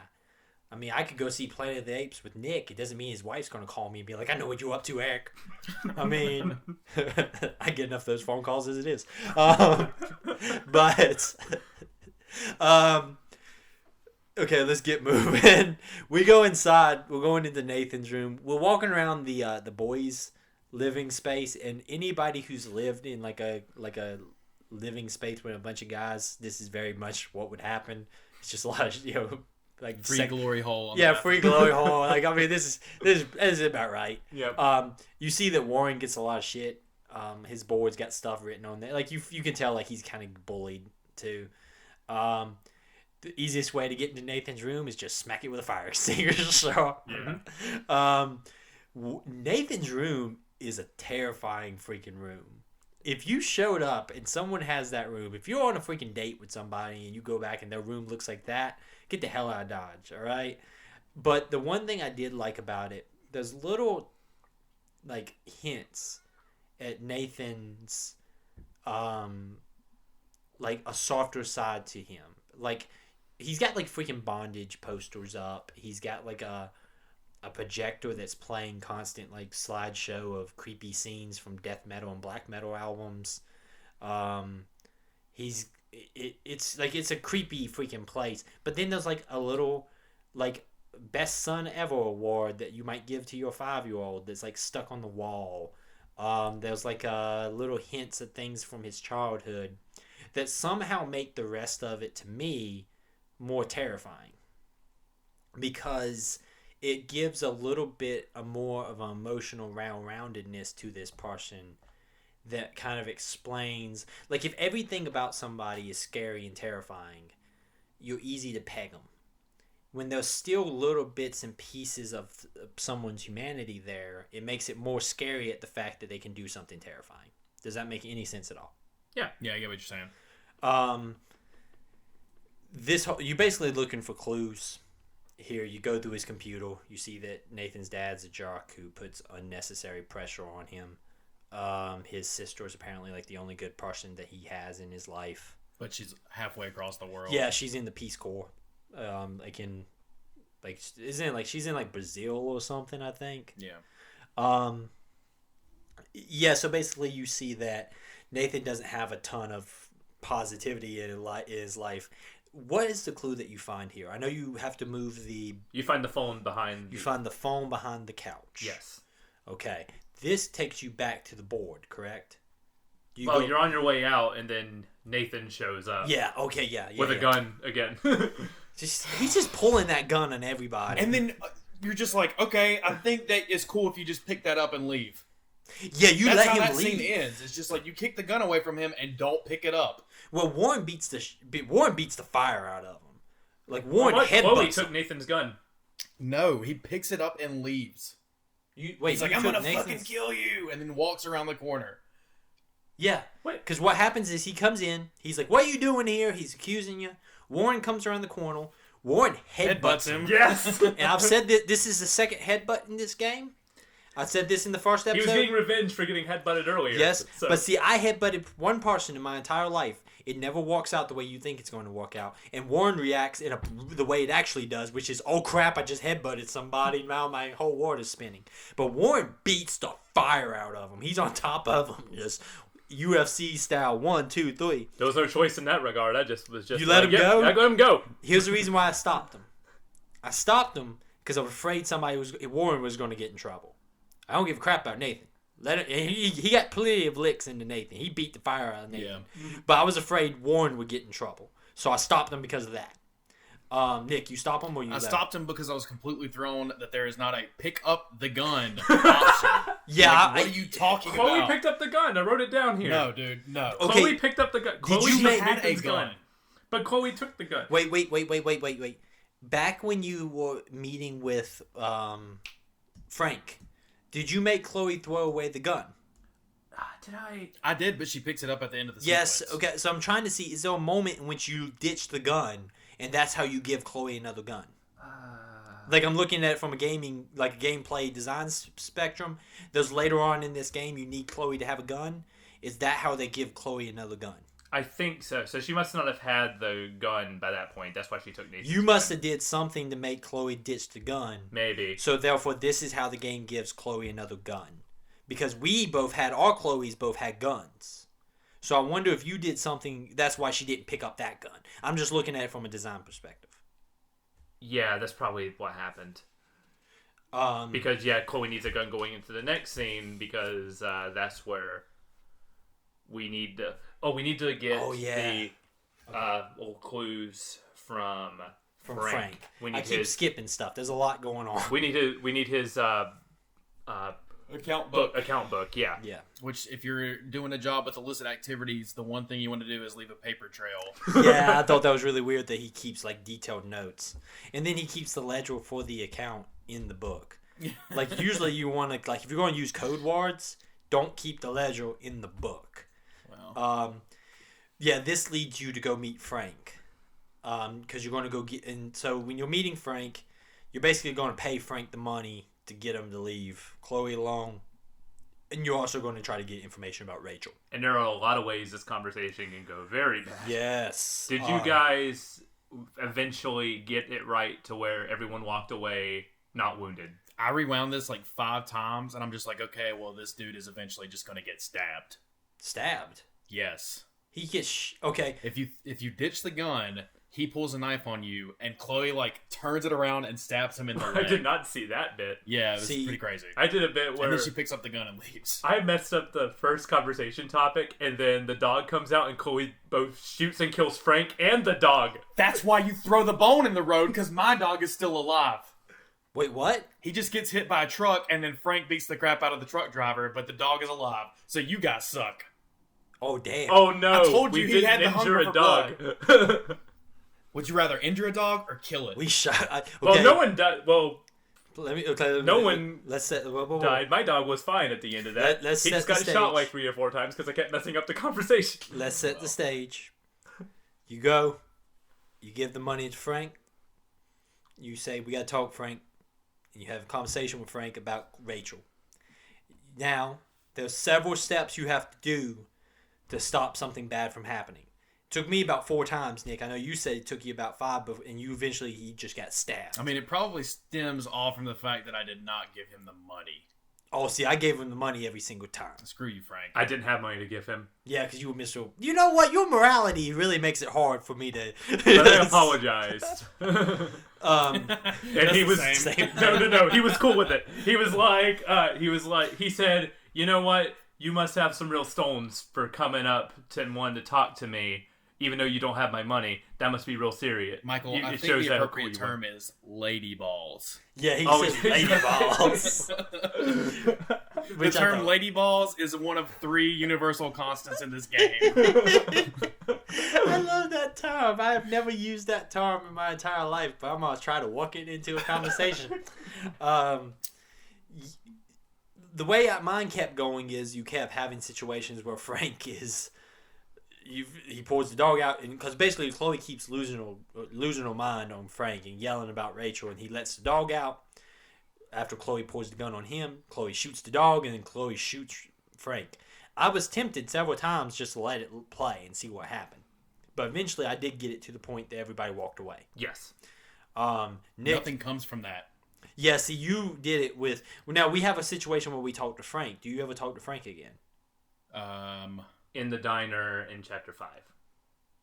I mean, I could go see Planet of the Apes with Nick. It doesn't mean his wife's going to call me and be like, I know what you're up to, Eric. I mean, I get enough of those phone calls as it is. But, okay, let's get moving. We go inside. We're going into Nathan's room. We're walking around the boys' living space, and anybody who's lived in like a living space with a bunch of guys, this is very much what would happen. It's just a lot of, like free glory hole. Free glory hole. Like, I mean, this is about right. Yep. You see that Warren gets a lot of shit. His board's got stuff written on there. Like, you can tell, like, he's kind of bullied too. The easiest way to get into Nathan's room is just smack it with a fire extinguisher. So, Nathan's room is a terrifying freaking room. If you showed up and someone has that room, if you're on a freaking date with somebody and you go back and their room looks like that, get the hell out of Dodge, all right? But the one thing I did like about it, there's little, like, hints at Nathan's, like, a softer side to him. Like, he's got, like, freaking bondage posters up. He's got, like, a projector that's playing constant, like, slideshow of creepy scenes from death metal and black metal albums. It's like, it's a creepy freaking place. But then there's, like, a little, like, best son ever award that you might give to your 5-year-old that's, like, stuck on the wall. There's, like, little hints at things from his childhood that somehow make the rest of it, to me, more terrifying. Because it gives a little bit more of an emotional roundedness to this person that kind of explains, like, if everything about somebody is scary and terrifying, you're easy to peg them. When there's still little bits and pieces of someone's humanity there, it makes it more scary at the fact that they can do something terrifying. Does that make any sense at all? Yeah, I get what you're saying. You're basically looking for clues. Here, you go through his computer. You see that Nathan's dad's a jerk who puts unnecessary pressure on him. His sister is apparently, like, the only good person that he has in his life. But she's halfway across the world. Yeah, she's in the Peace Corps. She's in, like, Brazil or something, I think. Yeah. Yeah, so basically you see that Nathan doesn't have a ton of positivity in his life. What is the clue that you find here? I know you have to move the... You find the phone behind... You find the phone behind the couch. Yes. Okay. This takes you back to the board, correct? You're on your way out, and then Nathan shows up. Yeah, okay, yeah. With a gun again. He's just pulling that gun on everybody. And then you're just like, okay, I think that it's cool if you just pick that up and leave. Yeah, you let him leave. That's how that scene ends. It's just like, you kick the gun away from him and don't pick it up. Well, Warren beats the fire out of him. Like, Warren headbutts Chloe took Nathan's gun. No, he picks it up and leaves. He's like, I'm gonna fucking kill you, and then walks around the corner. Yeah, because what happens is he comes in. He's like, "What are you doing here?" He's accusing you. Warren comes around the corner. Warren headbutts him. Yes. And I've said that this is the second headbutt in this game. I said this in the first episode. He was getting revenge for getting headbutted earlier. Yes, but see, I headbutted one person in my entire life. It never walks out the way you think it's going to walk out. And Warren reacts in the way it actually does, which is, oh crap, I just headbutted somebody. Now my whole world is spinning. But Warren beats the fire out of him. He's on top of him. UFC style 1, 2, 3. There was no choice in that regard. I just was just. You let him go? I let him go. Here's the reason why I stopped him. I stopped him because I was afraid Warren was going to get in trouble. I don't give a crap about Nathan. He got plenty of licks into Nathan. He beat the fire out of Nathan. Yeah. But I was afraid Warren would get in trouble. So I stopped him because of that. Nick, you stop him or you? I stopped him because I was completely thrown that there is not a pick up the gun option. Yeah. What are you talking Chloe about? picked up the gun. I wrote it down here. No, dude, no. Okay. Chloe picked up the gun. Did you make a gun? But Chloe took the gun. Wait. Back when you were meeting with Frank, did you make Chloe throw away the gun? Did I? I did, but she picks it up at the end of the Yes. sequence. Okay. So I'm trying to see, is there a moment in which you ditch the gun and that's how you give Chloe another gun? Like I'm looking at it from a gameplay design spectrum. There's later on in this game you need Chloe to have a gun. Is that how they give Chloe another gun? I think so. So she must not have had the gun by that point. That's why she took Nathan's You must have did something to make Chloe ditch the gun. Maybe. So therefore, this is how the game gives Chloe another gun, because our Chloes both had guns. So I wonder if you did something. That's why she didn't pick up that gun. I'm just looking at it from a design perspective. Yeah, that's probably what happened. Because Chloe needs a gun going into the next scene because that's where we need to. Oh, we need to get the little clues from Frank. I keep skipping stuff. There's a lot going on. We need his account book. Yeah. Yeah. Which, if you're doing a job with illicit activities, the one thing you want to do is leave a paper trail. Yeah, I thought that was really weird that he keeps like detailed notes, and then he keeps the ledger for the account in the book. Like usually you want to if you're going to use code words, don't keep the ledger in the book. Wow. This leads you to go meet Frank, because you're going to go get. And so when you're meeting Frank, you're basically going to pay Frank the money to get him to leave Chloe alone, and you're also going to try to get information about Rachel. And there are a lot of ways this conversation can go very bad. Yes. Did you guys eventually get it right to where everyone walked away not wounded? I rewound this like 5 times, and I'm just like, okay, well, this dude is eventually just going to get stabbed. Stabbed? Yes. He gets okay. If you ditch the gun, he pulls a knife on you, and Chloe turns it around and stabs him in the leg. I did not see that bit. Yeah, it was pretty crazy. I did a bit where and then she picks up the gun and leaves. I messed up the first conversation topic, and then the dog comes out, and Chloe both shoots and kills Frank and the dog. That's why you throw the bone in the road, because my dog is still alive. Wait, what? He just gets hit by a truck, and then Frank beats the crap out of the truck driver, but the dog is alive. So you guys suck. Oh, damn. Oh, no. I told you we he didn't had the injure hunger a for dog. Would you rather injure a dog or kill it? We shot. Okay. Well, no one died. Well, no one. Let's set. Died. My dog was fine at the end of that. Let's he set just the got stage. shot like 3 or 4 times because I kept messing up the conversation. Let's set the stage. You go. You give the money to Frank. You say, "We got to talk, Frank." And you have a conversation with Frank about Rachel. Now, there's several steps you have to do to stop something bad from happening. It took me about 4 times, Nick. I know you said it took you about 5, and he just got stabbed. I mean, it probably stems all from the fact that I did not give him the money. Oh, see, I gave him the money every single time. Screw you, Frank. I didn't have money to give him. Yeah, because you were Mr. You know what? Your morality really makes it hard for me to... But I apologized. And he was... Same. No. He was cool with it. He was like... He said, you know what? You must have some real stones for coming up and wanting to talk to me, even though you don't have my money. That must be real serious. Michael, It I think shows the how appropriate cool you term is lady balls. Yeah, he Oh, said it- lady balls. The term lady balls is one of 3 universal constants in this game. I love that term. I have never used that term in my entire life, but I'm going to try to work it into a conversation. The way mine kept going is you kept having situations where Frank is... he pours the dog out, because basically Chloe keeps losing her mind on Frank and yelling about Rachel, and he lets the dog out. After Chloe pours the gun on him, Chloe shoots the dog, and then Chloe shoots Frank. I was tempted several times just to let it play and see what happened, but eventually I did get it to the point that everybody walked away. Yes. Nick, Nothing comes from that. Yeah, see, you did it with... Now, we have a situation where we talk to Frank. Do you ever talk to Frank again? in the diner in Chapter 5.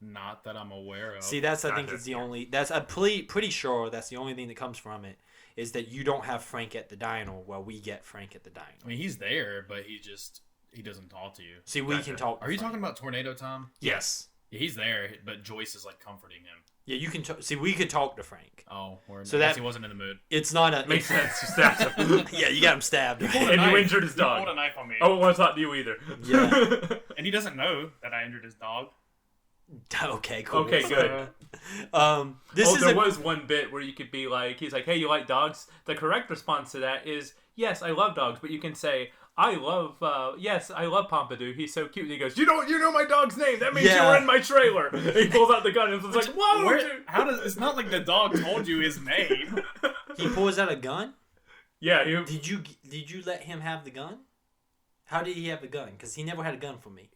Not that I'm aware of. See, I think Gotcha. is the only. I'm pretty sure that's the only thing that comes from it is that you don't have Frank at the diner while we get Frank at the diner. I mean, he's there, but he doesn't talk to you. See, we Gotcha. can talk. Are you talking about Tornado Tom? Yes. Yeah, he's there, but Joyce is like comforting him. Yeah, you can see. We could talk to Frank. Oh, So I guess that- he wasn't in the mood. It's not a. Makes sense. You stabbed him. Yeah, you got him stabbed. And you injured his He pulled dog. a knife on me. I won't want to talk to you either. Yeah. And he doesn't know that I injured his dog. Okay, cool. Okay, good. This is there was one bit where you could be like, he's like, hey, you like dogs? The correct response to that is, yes, I love dogs, but you can say, I love Pompidou. He's so cute. And he goes, you know my dog's name. That means you were in my trailer. And he pulls out the gun and it's like, whoa! Dude. It's not like the dog told you his name. He pulls out a gun. Yeah. Did you let him have the gun? How did he have the gun? Because he never had a gun for me.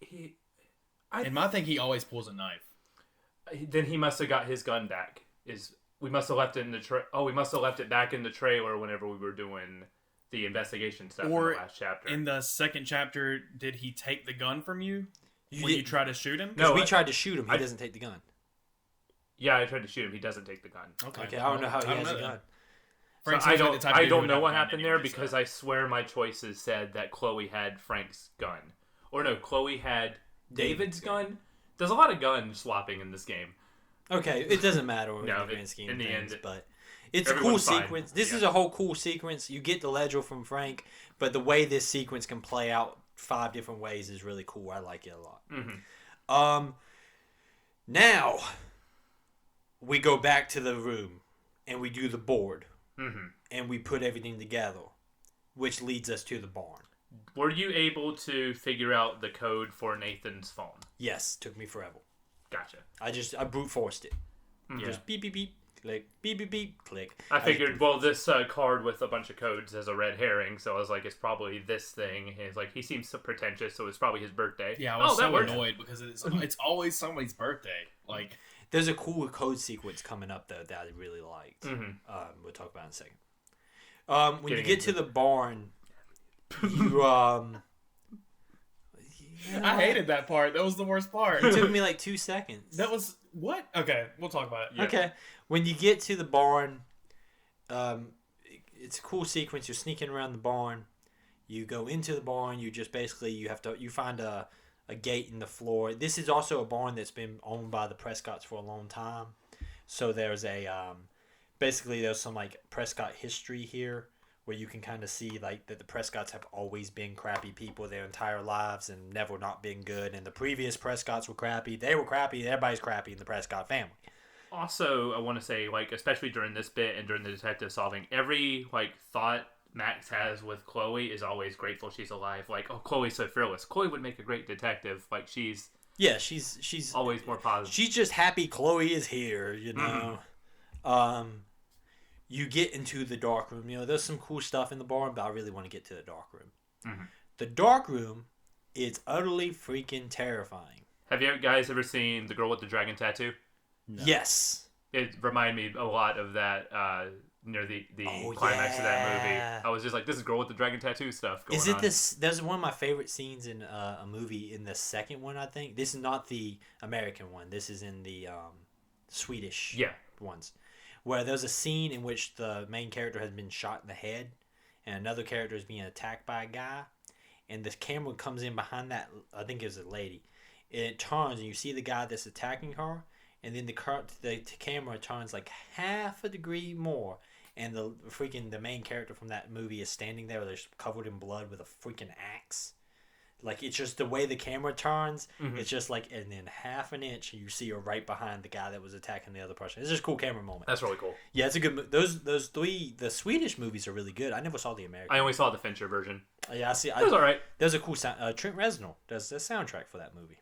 In my thing, he always pulls a knife. Then he must have got his gun back. We must have left it in the we must have left it back in the trailer whenever we were doing the investigation stuff in the last chapter. In the second chapter, did he take the gun from you when you did- try to shoot him? No, we tried to shoot him. He doesn't take the gun. Yeah, I tried to shoot him. He doesn't take the gun. Okay, I don't know how he has a gun. Frank So I seems like the type of I dude don't who know would what have a gun happened there anyway, because so. I swear my choices said that Chloe had Frank's gun. Or no, Chloe had David's gun. There's a lot of gun swapping in this game. Okay, it doesn't matter in No, the grand scheme in of the things, end, but it's a cool everyone's fine. sequence. This Yeah. is a whole cool sequence. You get the ledger from Frank, but the way this sequence can play out 5 different ways is really cool. I like it a lot. Mm-hmm. Now we go back to the room and we do the board and we put everything together, which leads us to the barn. Were you able to figure out the code for Nathan's phone? Yes, took me forever. Gotcha. I brute forced it. Mhm. Just beep beep beep, click, beep beep beep, click. I just figured, brute well, this card with a bunch of codes has a red herring, so I was like, it's probably this thing. And he's like, he seems so pretentious, so it's probably his birthday. Yeah, I was that so works. annoyed because it's always somebody's birthday. Like, There's a cool code sequence coming up though that I really liked. Mhm. We'll talk about in a second. When Getting you get to the barn, you I hated that part. That was the worst part. It took me like 2 seconds. That was what? Okay, we'll talk about it. Yeah. Okay. When you get to the barn, it's a cool sequence. You're sneaking around the barn. You go into the barn. You just basically you find a gate in the floor. This is also a barn that's been owned by the Prescotts for a long time. So there's basically there's some like Prescott history here where you can kind of see like that the Prescotts have always been crappy people their entire lives and never not been good. And the previous Prescotts were crappy. They were crappy. Everybody's crappy in the Prescott family. Also, I want to say, like, especially during this bit and during the detective solving, every, like, thought Max has with Chloe is always grateful she's alive. Like, oh, Chloe's so fearless. Chloe would make a great detective. Like, she's Always more positive. She's just happy Chloe is here, you know. You get into the dark room. You know, there's some cool stuff in the barn, but I really want to get to the dark room. The dark room is utterly freaking terrifying. Have you guys ever seen The Girl with the Dragon Tattoo? No. Yes. It reminded me a lot of that near the climax of that movie. I was just like, this is Girl with the Dragon Tattoo stuff going on. Is it this? There's one of my favorite scenes in a movie in the second one, I think. This is not the American one. This is in the Swedish ones. Where there's a scene in which the main character has been shot in the head and another character is being attacked by a guy. And this camera comes in behind that, I think it was a lady. And it turns and you see the guy that's attacking her. And then the camera turns like half a degree more. And the main character from that movie is standing there. They're covered in blood with a freaking axe. Like, it's just the way the camera turns. It's just like, and then half an inch, you see her right behind the guy that was attacking the other person. It's just a cool camera moment. That's really cool. Yeah, it's a good. Those three, the Swedish movies are really good. I never saw the American. I only saw the Fincher version. Yeah, I see. It was all right. There's a cool sound. Trent Reznor does the soundtrack for that movie.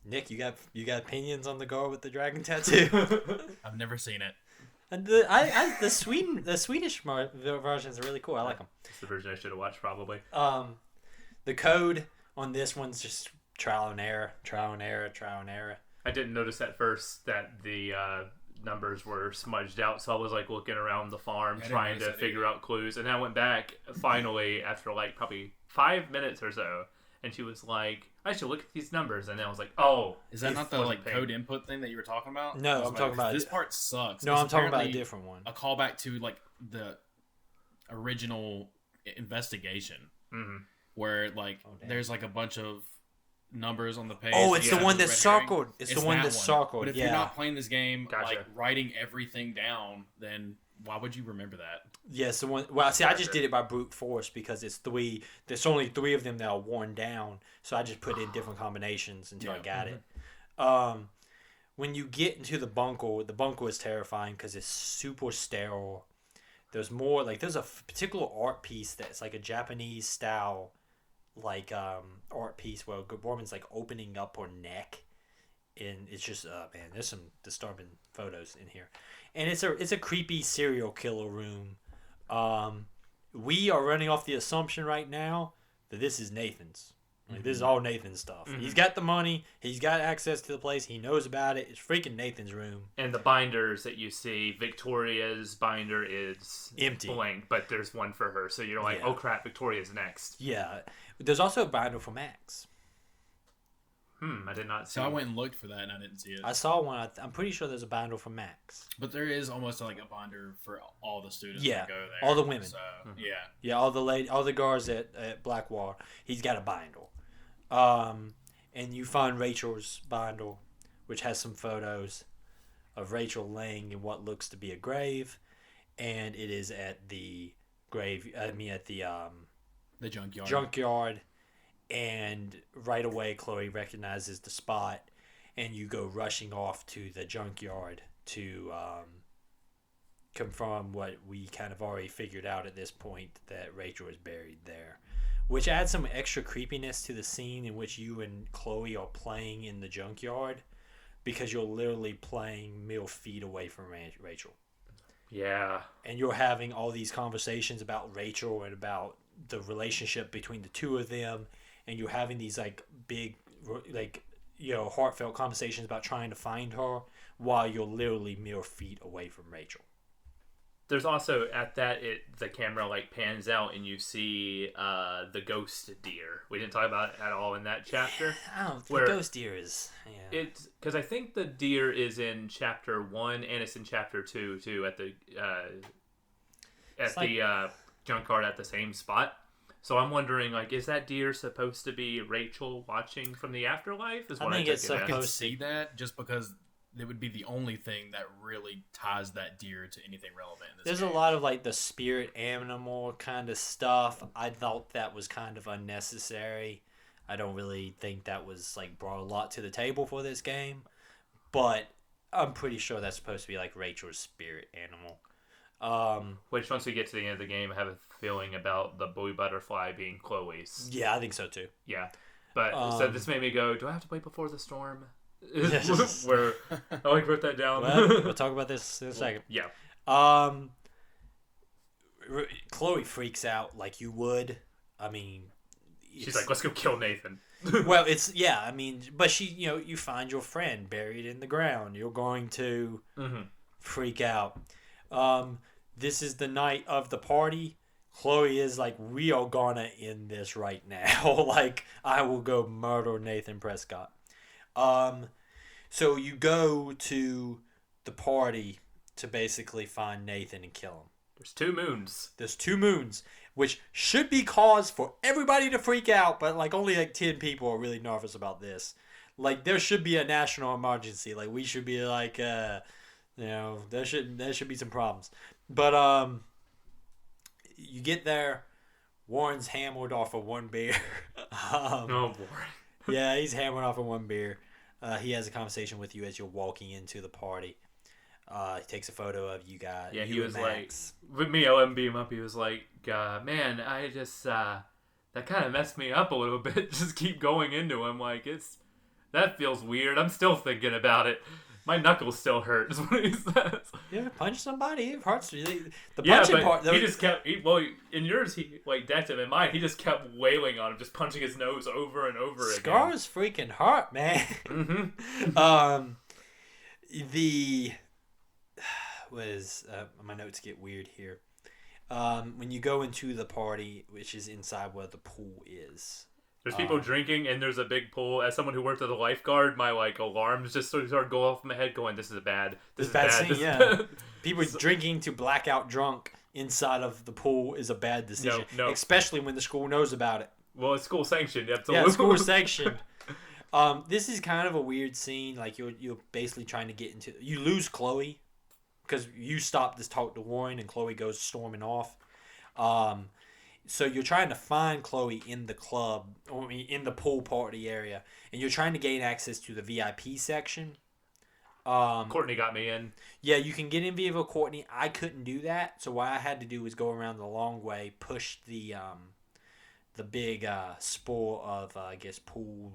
Nick, you got opinions on the girl with the dragon tattoo? I've never seen it. And the Swedish versions are really cool. I like them. It's the version I should have watched probably. The code on this one's just trial and error. I didn't notice at first that the numbers were smudged out, so I was like looking around the farm trying to figure out clues, and then I went back finally after like probably 5 minutes or so and she was like, I should look at these numbers. And then I was like, oh. Is that not the like code input thing that you were talking about? No, I'm talking about... This part sucks. No, I'm talking about a different one. A callback to like the original investigation. Mm-hmm. Where like there's like a bunch of numbers on the page. Oh, it's the one that's circled. It's the one that's circled. But if you're not playing this game, like writing everything down, then why would you remember that? Yes, the one. Well, see, I just did it by brute force because it's 3. There's only 3 of them that are worn down, so I just put in different combinations until I got it. When you get into the bunker is terrifying because it's super sterile. There's more like there's a particular art piece that's like a Japanese style, like art piece where a good woman's like opening up her neck, and it's just man, there's some disturbing photos in here, and it's a creepy serial killer room. We are running off the assumption right now that this is Nathan's. Like this is all Nathan's stuff. Mm-hmm. He's got the money. He's got access to the place. He knows about it. It's freaking Nathan's room. And the binders that you see, Victoria's binder is empty, blank, but there's one for her. So you're like, oh crap, Victoria's next. Yeah, there's also a binder for Max. I did not see. So I went and looked for that, and I didn't see it. I saw one. I'm pretty sure there's a binder for Max. But there is almost like a binder for all the students that go there. All the women. So, yeah, all the guards at Blackwater. He's got a binder. And you find Rachel's binder, which has some photos of Rachel laying in what looks to be a grave, and it is at the grave. At the junkyard. And right away, Chloe recognizes the spot, and you go rushing off to the junkyard to confirm what we kind of already figured out at this point, that Rachel is buried there. Which adds some extra creepiness to the scene in which you and Chloe are playing in the junkyard, because you're literally playing mere feet away from Rachel. Yeah. And you're having all these conversations about Rachel and about the relationship between the two of them, and you're having these like big, like, you know, heartfelt conversations about trying to find her while you're literally mere feet away from Rachel. There's also at that the camera like pans out and you see the ghost deer. We didn't talk about it at all in that chapter. The ghost deer is it's because I think the deer is in chapter 1 and it's in chapter 2 too at the junkyard at the same spot. So I'm wondering, like, is that deer supposed to be Rachel watching from the afterlife? I think it's supposed to see that just because it would be the only thing that really ties that deer to anything relevant in this There's game. a lot of like the spirit animal kind of stuff. I thought that was kind of unnecessary. I don't really think that was like brought a lot to the table for this game, but I'm pretty sure that's supposed to be like Rachel's spirit animal. Which once we get to the end of the game, I have a feeling about the blue butterfly being Chloe's. Yeah, I think so too. Yeah, but so this made me go, do I have to wait before the storm? Yes. Where I like wrote that down. Well, we'll talk about this in a second. Yeah. Chloe freaks out like you would. I mean, she's like, let's go kill Nathan. Well, I mean, but she, you know, you find your friend buried in the ground. You're going to freak out. This is the night of the party. Chloe is like, we are gonna end this right now. Like, I will go murder Nathan Prescott. So you go to the party to basically find Nathan and kill him. There's 2 moons. There's 2 moons, which should be cause for everybody to freak out, but like only like 10 people are really nervous about this. Like, there should be a national emergency. Like, we should be like, you know, there should be some problems. But you get there, Warren's hammered off of 1 beer. Oh boy. Yeah, he's hammered off of 1 beer. He has a conversation with you as you're walking into the party. He takes a photo of you guys. Yeah, he you was Max. like, with me, OM beam up. He was like, man, I just that kind of messed me up a little bit. Just keep going into him, like that feels weird. I'm still thinking about it. My knuckles still hurt. Is what he says. Yeah, punch somebody. It hurts. The punching part. He just kept. In yours, he like decked him. In mine, he just kept wailing on him, just punching his nose over and over again. Scars freaking hurt, man. Mm-hmm. My notes get weird here. When you go into the party, which is inside where the pool is. There's people drinking, and there's a big pool. As someone who worked as a lifeguard, my alarms just sort of go off in my head, going, "This is bad. This is bad." Scene, yeah. People drinking to blackout drunk inside of the pool is a bad decision, No. Especially when the school knows about it. Well, it's school sanctioned. Absolutely. Yeah, school sanctioned. This is kind of a weird scene. Like you're basically trying to get into. You lose Chloe because you stop this talk to Warren, and Chloe goes storming off. So you're trying to find Chloe in the club, or in the pool party area, and you're trying to gain access to the VIP section. Courtney got me in. Yeah, you can get in via Courtney. I couldn't do that, so what I had to do was go around the long way, push the big spool of I guess pool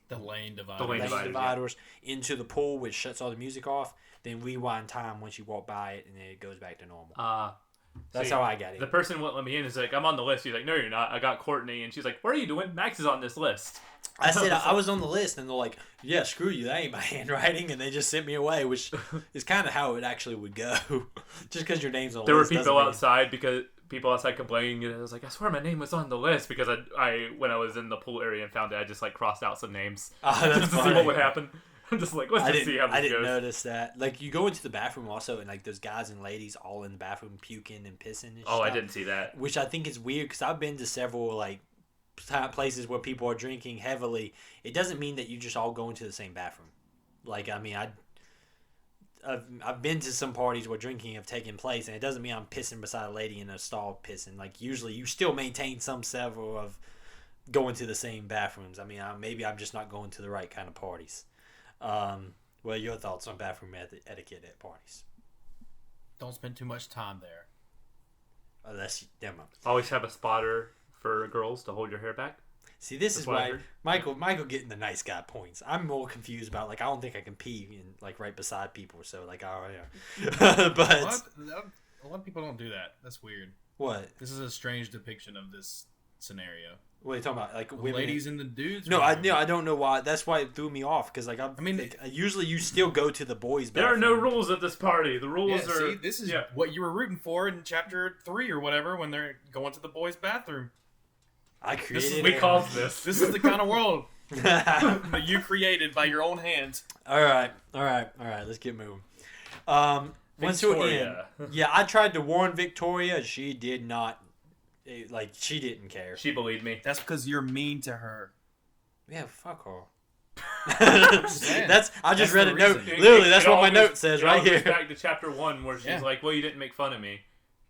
the lane dividers into the pool, which shuts all the music off. Then rewind time once you walk by it, and then it goes back to normal. That's how I got it. The person wouldn't let me in. Is like, I'm on the list. He's like, no, you're not. I got Courtney, and she's like, what are you doing? Max is on this list. I said I was on the list, and they're like, yeah, screw you, that ain't my handwriting, and they just sent me away, which is kind of how it actually would go. Just because your name's on the list. There were people outside people outside complaining, and I was like, I swear my name was on the list, because I when I was in the pool area and found it, I just crossed out some names just to see what would happen. I'm just like, let's just see how this goes. I didn't notice that. You go into the bathroom also, and there's guys and ladies all in the bathroom puking and pissing and stuff. I didn't see that. Which I think is weird, because I've been to several places where people are drinking heavily. It doesn't mean that you just all go into the same bathroom. I've been to some parties where drinking have taken place, and it doesn't mean I'm pissing beside a lady in a stall pissing. Usually you still maintain some level of going to the same bathrooms. Maybe I'm just not going to the right kind of parties. What are your thoughts on bathroom etiquette at parties? Don't spend too much time there. Unless never mind. Always have a spotter for girls to hold your hair back. See, this is why Michael getting the nice guy points. I'm more confused about I don't think I can pee in right beside people. So oh yeah, but a lot of people don't do that. That's weird. What? This is a strange depiction of this scenario. What are you talking about? Women, ladies and the dudes? No, I don't know why. That's why it threw me off, because usually you still go to the boys' bathroom. There are no rules at this party. The rules are. See, this is what you were rooting for in chapter 3 or whatever when they're going to the boys' bathroom. I created. We caused this. This is the kind of world that you created by your own hands. All right. Let's get moving. Once we're in, I tried to warn Victoria. She did not. She didn't care. She believed me. That's because you're mean to her. Yeah, fuck her. I just read a note. Literally, that's what my note says right here. Back to chapter 1, where she's like, "Well, you didn't make fun of me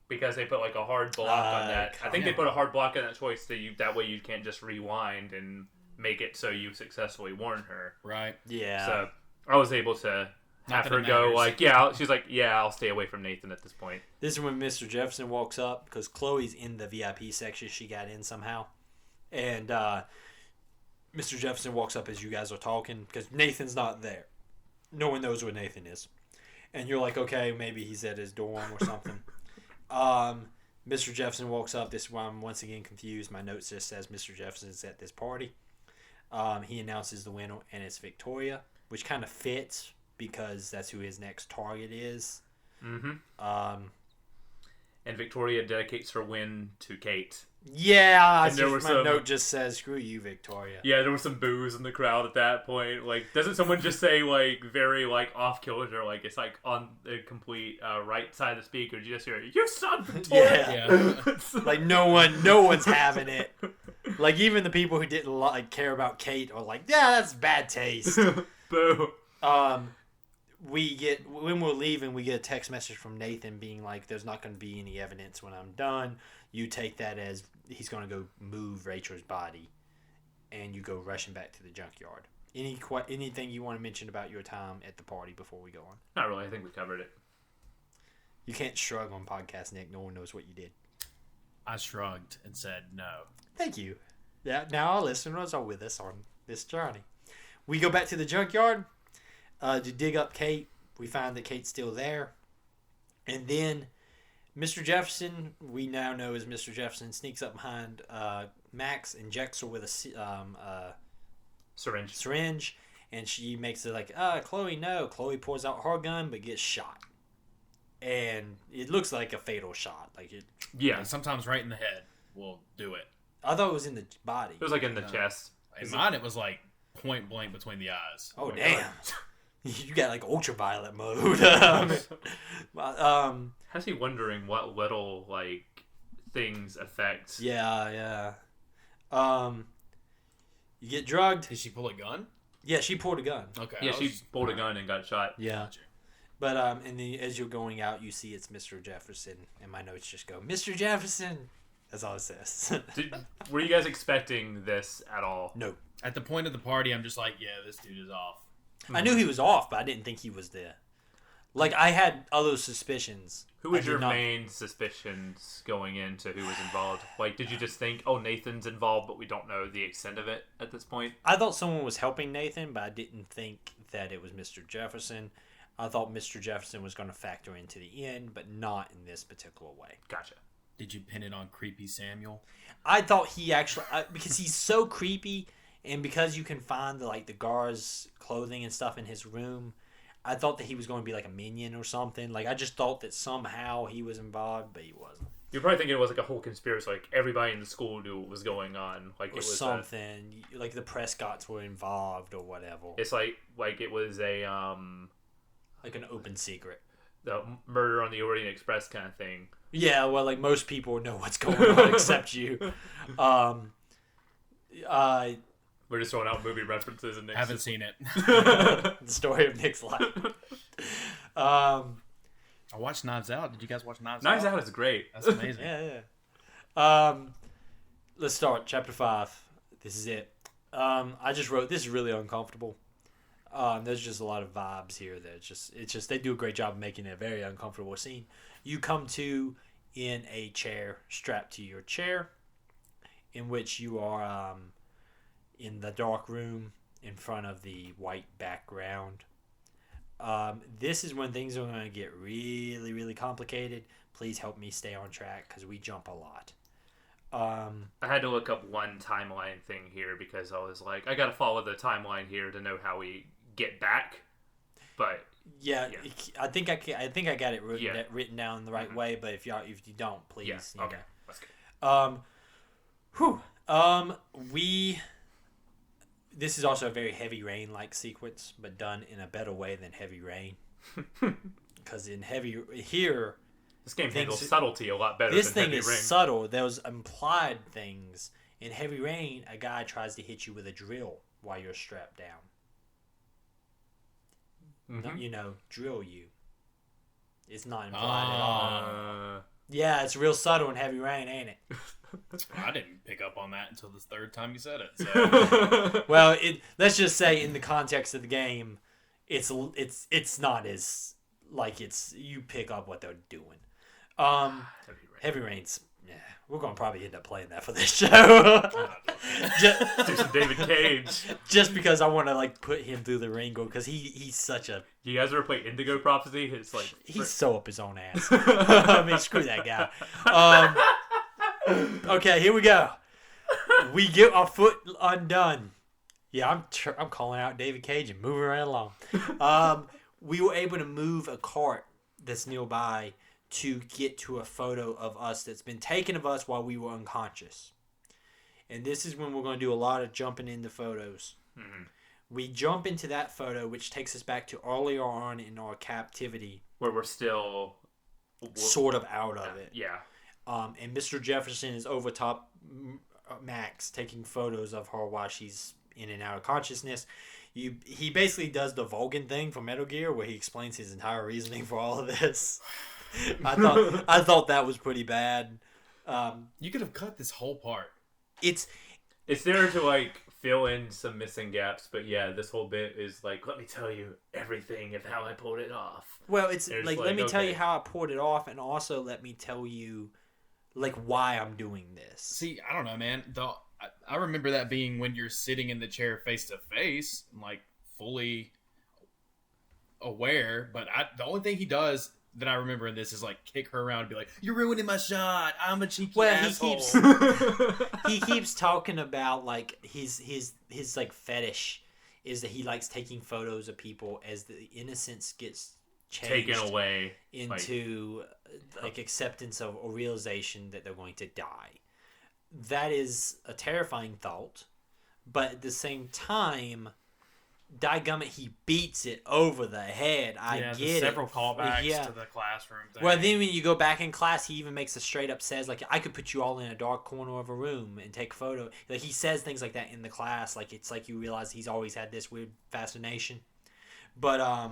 because they put a hard block on that." I think they put a hard block on that choice that way you can't just rewind and make it so you successfully warn her. Right. Yeah. So I was able to have her go she's like, I'll stay away from Nathan at this point. This is when Mr. Jefferson walks up, because Chloe's in the VIP section. She got in somehow. And Mr. Jefferson walks up as you guys are talking, because Nathan's not there. No one knows where Nathan is. And you're like, okay, maybe he's at his dorm or something. Mr. Jefferson walks up. This is why I'm once again confused. My note just says Mr. Jefferson's at this party. He announces the winner, and it's Victoria, which kind of fits, because that's who his next target is. Mm-hmm. And Victoria dedicates her win to Kate. Yeah, my note just says, screw you, Victoria. Yeah, there was some boos in the crowd at that point. Doesn't someone just say, very, off kilter, it's, on the complete right side of the speaker, you just hear, you son of Victoria! Yeah. No one's having it. Even the people who didn't, care about Kate are like, yeah, that's bad taste. Boo. When we're leaving, we get a text message from Nathan being like, there's not going to be any evidence when I'm done. You take that as he's going to go move Rachel's body, and you go rushing back to the junkyard. Anything you want to mention about your time at the party before we go on? Not really. I think we covered it. You can't shrug on podcast, Nick. No one knows what you did. I shrugged and said no. Thank you. Yeah. Now our listeners are with us on this journey. We go back to the junkyard. To dig up Kate. We find that Kate's still there. And then Mr. Jefferson, we now know as Mr. Jefferson, sneaks up behind Max, injects her with a syringe, and she makes it Chloe, no. Chloe pours out her gun, but gets shot. And it looks like a fatal shot. Yeah, sometimes right in the head will do it. I thought it was in the body. It was like in the chest. In mine, it was like point blank between the eyes. Oh damn! You got like ultraviolet mode. Has he wondering what little like things affect? Yeah. You get drugged. Did she pull a gun? Yeah, she pulled a gun. Okay. Yeah, she pulled a gun and got shot. Yeah. But as you're going out, you see it's Mr. Jefferson, and my notes just go, Mr. Jefferson. That's all it says. Were you guys expecting this at all? No. At the point of the party, I'm just like, yeah, this dude is off. I knew he was off, but I didn't think he was there. Like, I had other suspicions. Who was your main suspicions going into who was involved? Like, did you just think, oh, Nathan's involved, but we don't know the extent of it at this point? I thought someone was helping Nathan, but I didn't think that it was Mr. Jefferson. I thought Mr. Jefferson was going to factor into the end, but not in this particular way. Gotcha. Did you pin it on Creepy Samuel? I thought he actually... because he's so creepy, and because you can find the guard's clothing and stuff in his room... I thought that he was going to be like a minion or something. Like, I just thought that somehow he was involved, but he wasn't. You're probably thinking it was like a whole conspiracy. Like, everybody in the school knew what was going on. Like, or it was something. Like, the Prescotts were involved or whatever. It's like it was a... like an open secret. The Murder on the Orient Express kind of thing. Yeah, well, like, most people know what's going on except you. We're just throwing out movie references and haven't seen it. The story of Nick's life. I watched Knives Out. Did you guys watch Knives Out? Knives Out is great. That's amazing. Yeah. Let's start chapter 5. This is it. I just wrote, this is really uncomfortable. There's just a lot of vibes here that it's just they do a great job of making it a very uncomfortable scene. You come to in a chair, strapped to your chair, in which you are in the dark room in front of the white background. This is when things are going to get really, really complicated. Please help me stay on track because we jump a lot. I had to look up one timeline thing here because I was like, I got to follow the timeline here to know how we get back. But yeah. I think I got it written down the right way. But if you don't, please. Yeah. Okay. That's good. This is also a very Heavy Rain like sequence, but done in a better way than Heavy Rain. Because in here, this game handles subtlety a lot better. This than thing Heavy is Rain. subtle. There's implied things in Heavy Rain. A guy tries to hit you with a drill while you're strapped down. Mm-hmm. Drill you. It's not implied at all. Yeah, it's real subtle in Heavy Rain, ain't it? I didn't pick up on that until the third time you said it. So. Well, let's just say in the context of the game, it's not as like you pick up what they're doing. Heavy Rain's. Yeah, we're gonna probably end up playing that for this show. Do some David Cage. Just because I want to put him through the ringer because he's such a. You guys ever play Indigo Prophecy? It's like he's so up his own ass. I mean, screw that guy. Okay, here we go. We get our foot undone. Yeah, I'm calling out David Cage and moving right along. We were able to move a cart that's nearby to get to a photo of us that's been taken of us while we were unconscious. And this is when we're going to do a lot of jumping into photos. Mm-hmm. We jump into that photo, which takes us back to earlier on in our captivity. Where we're still... sort of out of it. Yeah. And Mr. Jefferson is over top Max taking photos of her while she's in and out of consciousness. He basically does the Vulcan thing from Metal Gear where he explains his entire reasoning for all of this. I thought that was pretty bad. You could have cut this whole part. It's there to fill in some missing gaps, but yeah, this whole bit is let me tell you everything of how I pulled it off. Well, it's let me tell you how I pulled it off, and also let me tell you why I'm doing this. See, I don't know, man. I remember that being when you're sitting in the chair face to face, fully aware. But the only thing he does that I remember in this is kick her around and be like, "You're ruining my shot. I'm a cheeky asshole." He keeps talking about his fetish is that he likes taking photos of people as the innocence gets changed, taken away into acceptance of or realization that they're going to die. that is a terrifying thought, but at the same time, dadgummit, he beats it over the head. I get several it. callbacks to the classroom thing. Well, then when you go back in class, he even makes a straight up says, like, I could put you all in a dark corner of a room and take a photo. Like, he says things like that in the class. Like, it's like you realize he's always had this weird fascination. But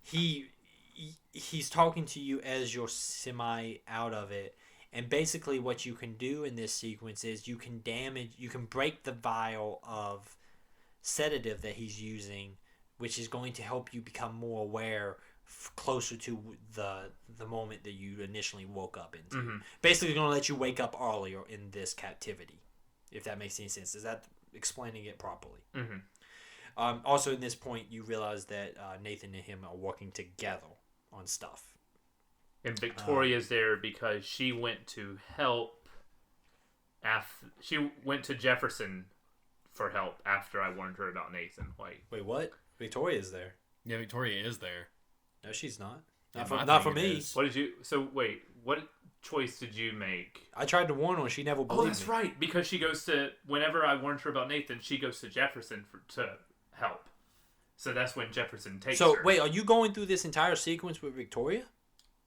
he's talking to you as you're semi out of it. And basically what you can do in this sequence is you can break the vial of sedative that he's using, which is going to help you become more aware closer to the moment that you initially woke up into. Mm-hmm. Basically going to let you wake up earlier in this captivity, if that makes any sense. Is that explaining it properly? Mm-hmm. Also, in this point, you realize that Nathan and him are working together on stuff. And Victoria's there because she went to help. She went to Jefferson for help after I warned her about Nathan. Wait, what? Victoria's there? Yeah, Victoria is there. No, she's not. Not for me. What did you? So wait, what choice did you make? I tried to warn her. She never believed me. Oh, that's right. Because she goes to whenever I warned her about Nathan, she goes to Jefferson to help. So that's when Jefferson takes her. So wait, are you going through this entire sequence with Victoria?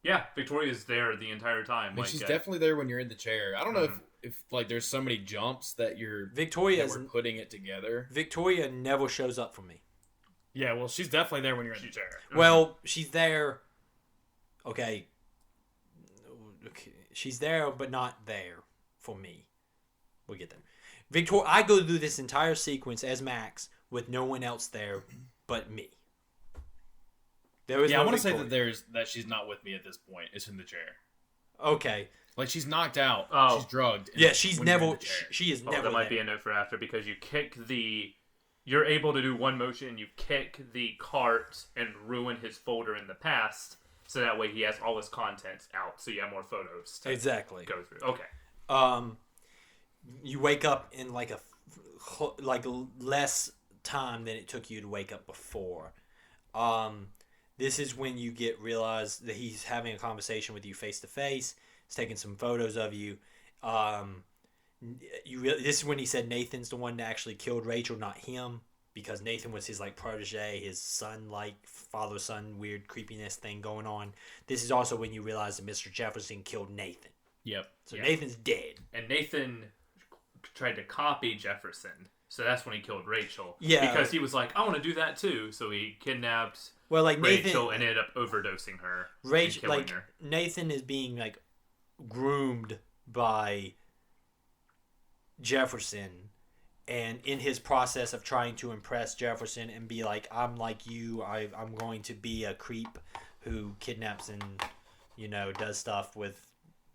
Yeah, Victoria's there the entire time. I mean, she's definitely there when you're in the chair. I don't know if like there's so many jumps that we're putting it together. Victoria never shows up for me. Yeah, well, she's definitely there when you're in the chair. Well, she's there. Okay. She's there, but not there for me. We'll get there. I go through this entire sequence as Max with no one else there but me. I want to say that she's not with me at this point. It's in the chair. Okay. Like she's knocked out. Oh. She's drugged. Yeah, she's never. She is never. That might be a note for after because you're able to do one motion. You kick the cart and ruin his folder in the past, so that way he has all his contents out. So you have more photos. To exactly. Go through. Okay. You wake up in like less time than it took you to wake up before. This is when you realize that he's having a conversation with you face to face. He's taking some photos of you. This is when he said Nathan's the one that actually killed Rachel, not him, because Nathan was his like protege, his son, like father-son weird creepiness thing going on. This is also when you realize that Mr. Jefferson killed Nathan. Yep. So Nathan's dead. And Nathan tried to copy Jefferson, so that's when he killed Rachel. Yeah. Because he was like, I want to do that too. So he kidnapped. Well, like Rachel and ended up overdosing her. Rachel, like her. Nathan is being like groomed by Jefferson, and in his process of trying to impress Jefferson and be like, I'm like you, I'm going to be a creep who kidnaps and does stuff with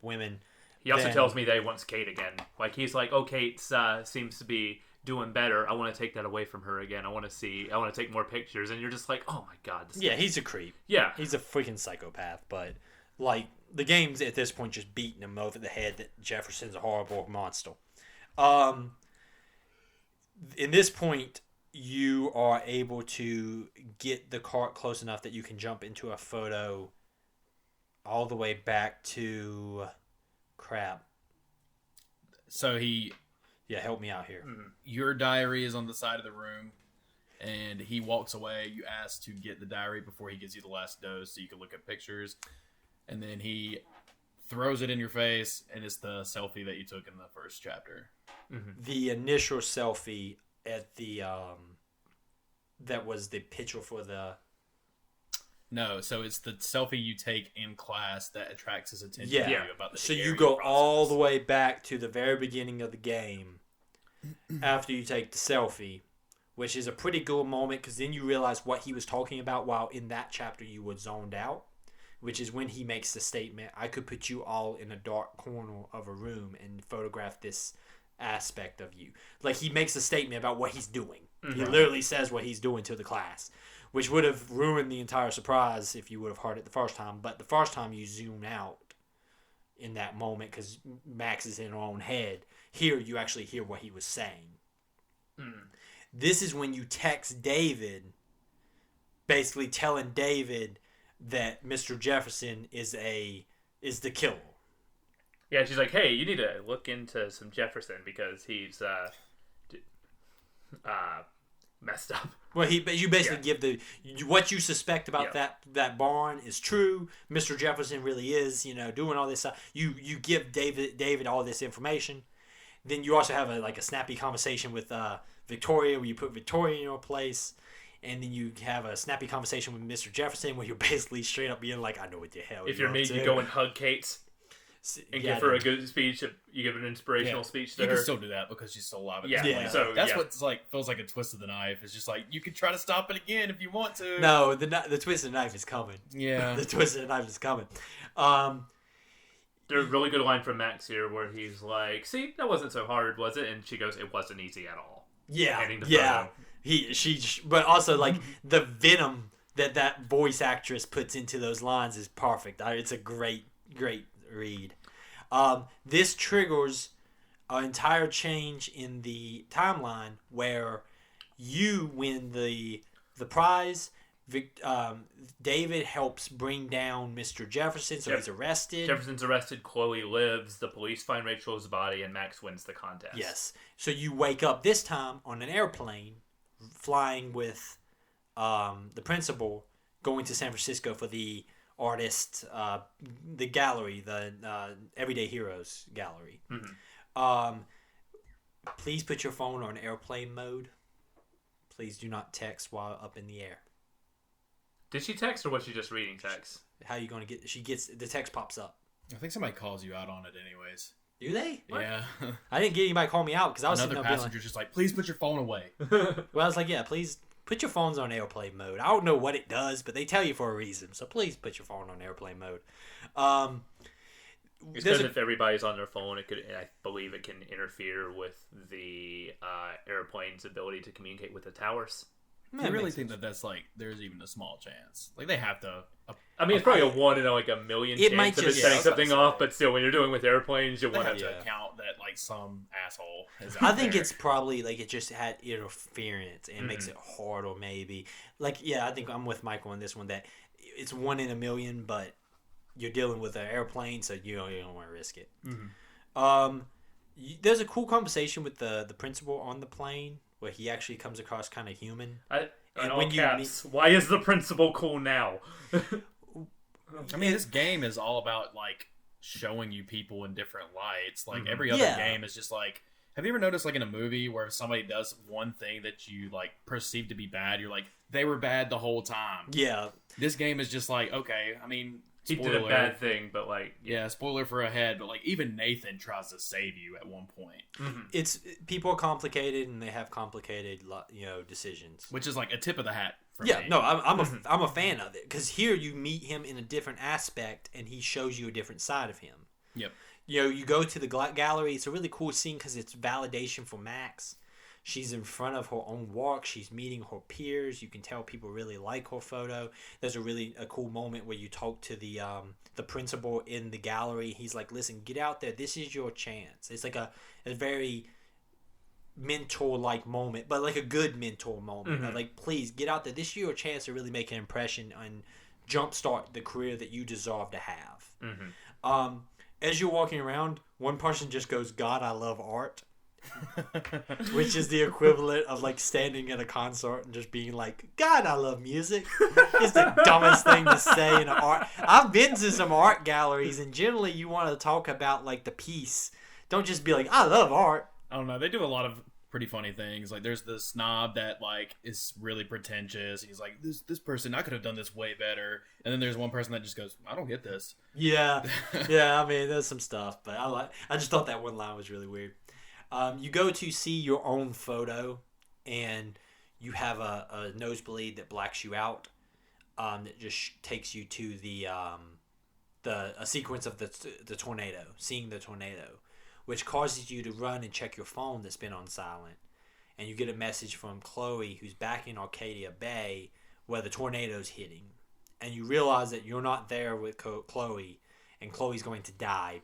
women. He also tells me that he wants Kate again. Like he's like, oh, Kate seems to be doing better. I want to take that away from her again. I want to take more pictures. And you're just like, oh my god. He's a creep. Yeah. He's a freaking psychopath. But like the game's at this point just beating him over the head that Jefferson's a horrible monster. In this point, you are able to get the cart close enough that you can jump into a photo all the way back to crap. So yeah, help me out here. Your diary is on the side of the room, and he walks away. You ask to get the diary before he gives you the last dose so you can look at pictures. And then he throws it in your face, and it's the selfie that you took in the first chapter. Mm-hmm. The initial selfie at the... that was the picture for the... No, so it's the selfie you take in class that attracts his attention to you about the so you go all the way back to the very beginning of the game after you take the selfie, which is a pretty good moment because then you realize what he was talking about while in that chapter you were zoned out, which is when he makes the statement, I could put you all in a dark corner of a room and photograph this aspect of you. Like he makes a statement about what he's doing. Mm-hmm. He literally says what he's doing to the class. Which would have ruined the entire surprise if you would have heard it the first time. But the first time you zoom out in that moment because Max is in her own head. Here you actually hear what he was saying. This is when you text David, basically telling David that Mr. Jefferson is the killer. Yeah, she's like, hey, you need to look into some Jefferson because he's messed up. Well, you basically give what you suspect about that barn is true. Mr. Jefferson really is, doing all this stuff. You give David all this information. Then you also have a snappy conversation with Victoria, where you put Victoria in your place, and then you have a snappy conversation with Mr. Jefferson, where you're basically straight up being like, I know what the hell. If you're me, you go and hug Kate. And give her a good speech. You give an inspirational speech to her. You can still do that because she's still alive. Yeah. So that's what's feels like a twist of the knife. It's just like you can try to stop it again if you want to. No, the twist of the knife is coming. Yeah, the twist of the knife is coming. There's a really good line from Max here where he's like, "See, that wasn't so hard, was it?" And she goes, "It wasn't easy at all." Yeah, but also like the venom that voice actress puts into those lines is perfect. It's a great read. This triggers an entire change in the timeline where you win the prize. David helps bring down Mr. Jefferson, so he's arrested. Jefferson's arrested. Chloe lives. The police find Rachel's body, and Max wins the contest. Yes. So you wake up this time on an airplane, flying with the principal, going to San Francisco for the artist, the gallery, the Everyday Heroes gallery. Mm-hmm. Please put your phone on airplane mode. Please do not text while up in the air. Did she text or was she just reading text? How are you going to get... She gets... The text pops up. I think somebody calls you out on it anyways. Do they? What? Yeah. I didn't get anybody call me out because I was Another passenger's just like, please put your phone away. Well, I was like, yeah, please put your phones on airplane mode. I don't know what it does, but they tell you for a reason. So please put your phone on airplane mode. It's because if everybody's on their phone, I believe it can interfere with the airplane's ability to communicate with the towers. I really think that's like there's even a small chance. Like they have to. I mean, it's probably a 1 in a million chance of it setting something off. But still, when you're doing with airplanes, you want to account that like some asshole is out I think there. it's probably like it just had interference and makes it hard, or maybe I think I'm with Michael on this one that it's 1 in a million, but you're dealing with an airplane, so you don't want to risk it. Mm-hmm. There's a cool conversation with the principal on the plane where he actually comes across kind of human. Why is the principal cool now? I mean, this game is all about like showing you people in different lights. Like every other game is just like. Have you ever noticed like in a movie where somebody does one thing that you like perceive to be bad, you're like they were bad the whole time. Yeah. This game is just like okay. I mean. He did a bad thing, but like... Yeah, spoiler for ahead, but like even Nathan tries to save you at one point. Mm-hmm. People are complicated and they have complicated, decisions. Which is like a tip of the hat for me. No, I'm a fan of it. Because here you meet him in a different aspect and he shows you a different side of him. Yep. You go to the gallery. It's a really cool scene because it's validation for Max. She's in front of her own work. She's meeting her peers. You can tell people really like her photo. There's a cool moment where you talk to the principal in the gallery. He's like, listen, get out there. This is your chance. It's like a very mentor-like moment, but like a good mentor moment. Mm-hmm. Like, please, get out there. This is your chance to really make an impression and jumpstart the career that you deserve to have. Mm-hmm. As you're walking around, one person just goes, God, I love art. Which is the equivalent of like standing at a concert and just being like, God, I love music. It's the dumbest thing to say in an art. I've been to some art galleries and generally you want to talk about like the piece. Don't just be like, I love art. I don't know. They do a lot of pretty funny things. Like there's the snob that like is really pretentious. He's like, this person, I could have done this way better. And then there's one person that just goes, I don't get this. Yeah. I mean, there's some stuff, but I just thought that one line was really weird. You go to see your own photo, and you have a nosebleed that blacks you out. That just takes you to a sequence of the tornado, seeing the tornado, which causes you to run and check your phone that's been on silent, and you get a message from Chloe, who's back in Arcadia Bay, where the tornado's hitting, and you realize that you're not there with Chloe, and Chloe's going to die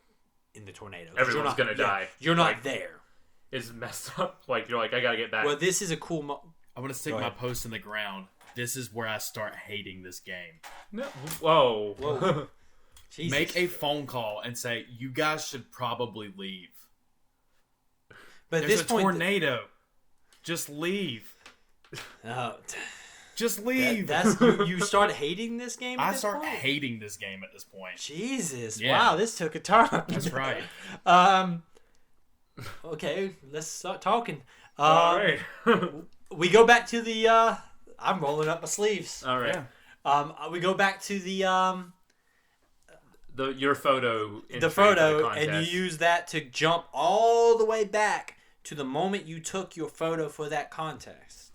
in the tornado. Everyone's going to die. You're not there. Is messed up. Like, you're like, I gotta get back. Well, this is a cool... I'm going to stick my post in the ground. This is where I start hating this game. No. Whoa. Jesus. Make a phone call and say, you guys should probably leave. But There's this a tornado. Just leave. Oh, Just leave. You start hating this game at I this start point? hating this game at this point. Jesus. Yeah. Wow, this took a turn. That's right. Okay, let's start talking. All right. We go back to the I'm rolling up my sleeves. All right. Yeah. We go back to the Your photo. the photo, and you use that to jump all the way back to the moment you took your photo for that contest.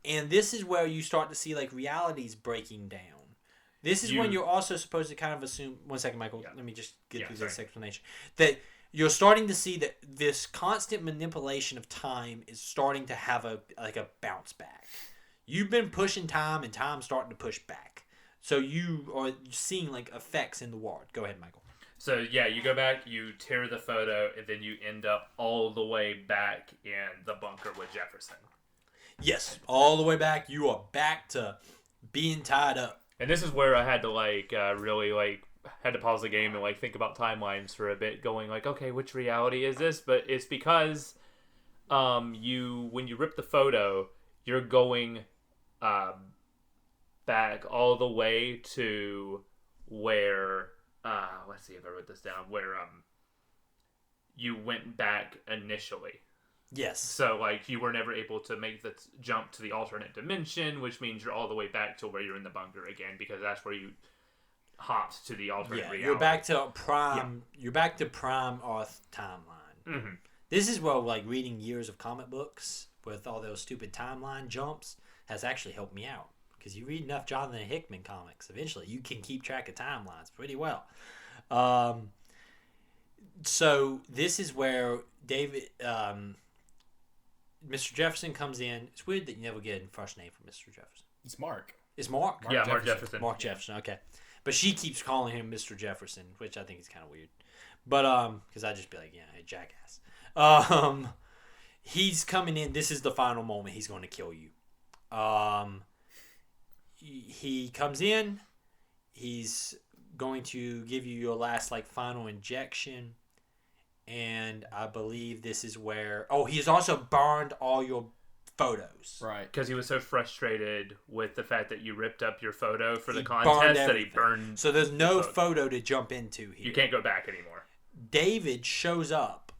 And this is where you start to see like realities breaking down. This is when you're also supposed to kind of assume. One second, Michael. Yeah. Let me just get through this sorry. explanation. That you're starting to see that this constant manipulation of time is starting to have a bounce back. You've been pushing time, and time's starting to push back. So you are seeing like effects in the world. Go ahead, Michael. So yeah, you go back, you tear the photo, and then you end up all the way back in the bunker with Jefferson. Yes, all the way back. You are back to being tied up. And this is where I had to really had to pause the game and like think about timelines for a bit, going like, okay, which reality is this? But it's because when you rip the photo, you're going back all the way to where let's see if I wrote this down, where you went back initially. Yes. So like you were never able to make the jump to the alternate dimension, which means you're all the way back to where you're in the bunker again, because that's where you hopped to the alternate reality. You're back to prime. Yeah. You're back to prime Earth timeline. Mm-hmm. This is where like reading years of comic books with all those stupid timeline jumps has actually helped me out, because you read enough Jonathan Hickman comics, eventually you can keep track of timelines pretty well. So this is where David, Mr. Jefferson comes in. It's weird that you never get a first name for Mr. Jefferson. It's Mark. It's Mark? Mark Jefferson. Mark Jefferson, okay. But she keeps calling him Mr. Jefferson, which I think is kind of weird. But, because I'd just be like, yeah, hey, jackass. He's coming in. This is the final moment. He's going to kill you. He comes in. He's going to give you your last, like, final injection. And I believe this is where... Oh, he has also burned all your photos. Right. Because he was so frustrated with the fact that you ripped up your photo for the contest that he burned. So there's no photo to jump into here. You can't go back anymore. David shows up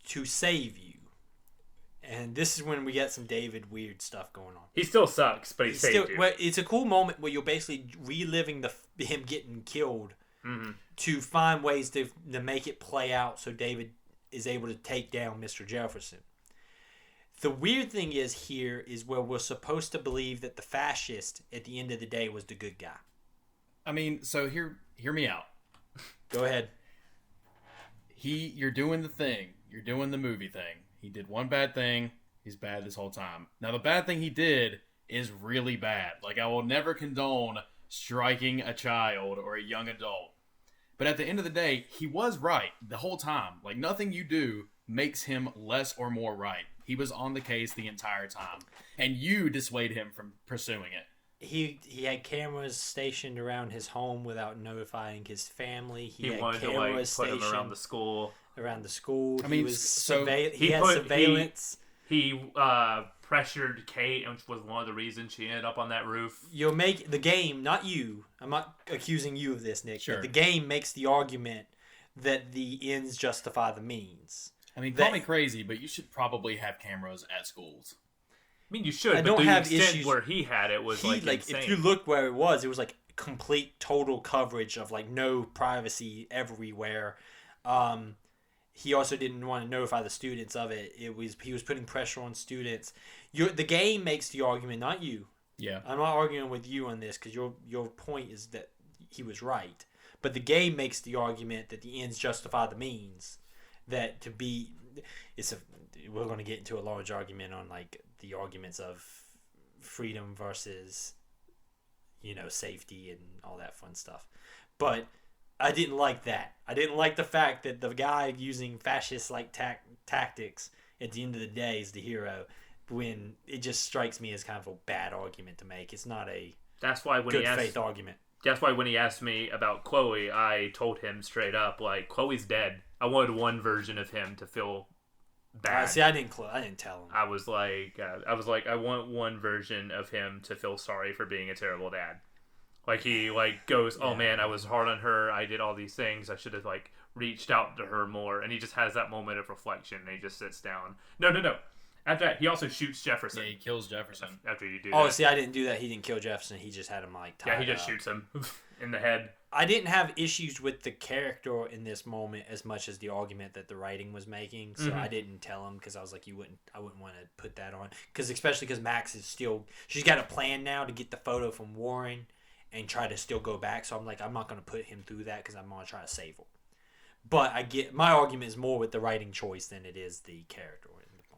to save you. And this is when we get some David weird stuff going on. He still sucks, but he saved you. Well, it's a cool moment where you're basically reliving him getting killed. Mm-hmm. To find ways to make it play out so David is able to take down Mr. Jefferson. The weird thing is where we're supposed to believe that the fascist at the end of the day was the good guy. I mean, so hear me out. Go ahead. You're doing the thing. You're doing the movie thing. He did one bad thing. He's bad this whole time. Now, the bad thing he did is really bad. Like, I will never condone striking a child or a young adult. But at the end of the day, he was right the whole time. Like, nothing you do makes him less or more right. He was on the case the entire time. And you dissuade him from pursuing it. He had cameras stationed around his home without notifying his family. He had wanted cameras to put him around the school. I mean, he had put surveillance. He pressured Kate, which was one of the reasons she ended up on that roof. You'll make the game, not you. I'm not accusing you of this, Nick. Sure. But the game makes the argument that the ends justify the means. I mean, call me crazy, but you should probably have cameras at schools. I mean, you should. I but don't the have extent issues where he had it was like insane. If you look where it was like complete total coverage of like no privacy everywhere. He also didn't want to notify the students of it. He was putting pressure on students. The game makes the argument, not you. Yeah. I'm not arguing with you on this because your point is that he was right. But the game makes the argument that the ends justify the means. That we're going to get into a large argument on like the arguments of freedom versus, safety and all that fun stuff. But I didn't like that. I didn't like the fact that the guy using fascist-like tactics at the end of the day is the hero, when it just strikes me as kind of a bad argument to make. It's not a That's why when good faith argument. that's why when he asked me about Chloe, I told him straight up, like, Chloe's dead. I wanted one version of him to feel bad. See, I didn't tell him. I was like, I want one version of him to feel sorry for being a terrible dad. Like, he, like, goes, oh, man, I was hard on her. I did all these things. I should have, like, reached out to her more. And he just has that moment of reflection, and he just sits down. No. After that, he also shoots Jefferson. Yeah, he kills Jefferson. After you do that. Oh, that. see, I didn't do that. He didn't kill Jefferson. He just had him, like, tied Yeah, he just shoots him in the head. I didn't have issues with the character in this moment as much as the argument that the writing was making. So I didn't tell him because I was like, I wouldn't want to put that on. Especially because Max is still... She's got a plan now to get the photo from Warren and try to still go back. So I'm like, I'm not going to put him through that because I'm going to try to save him. But my argument is more with the writing choice than it is the character.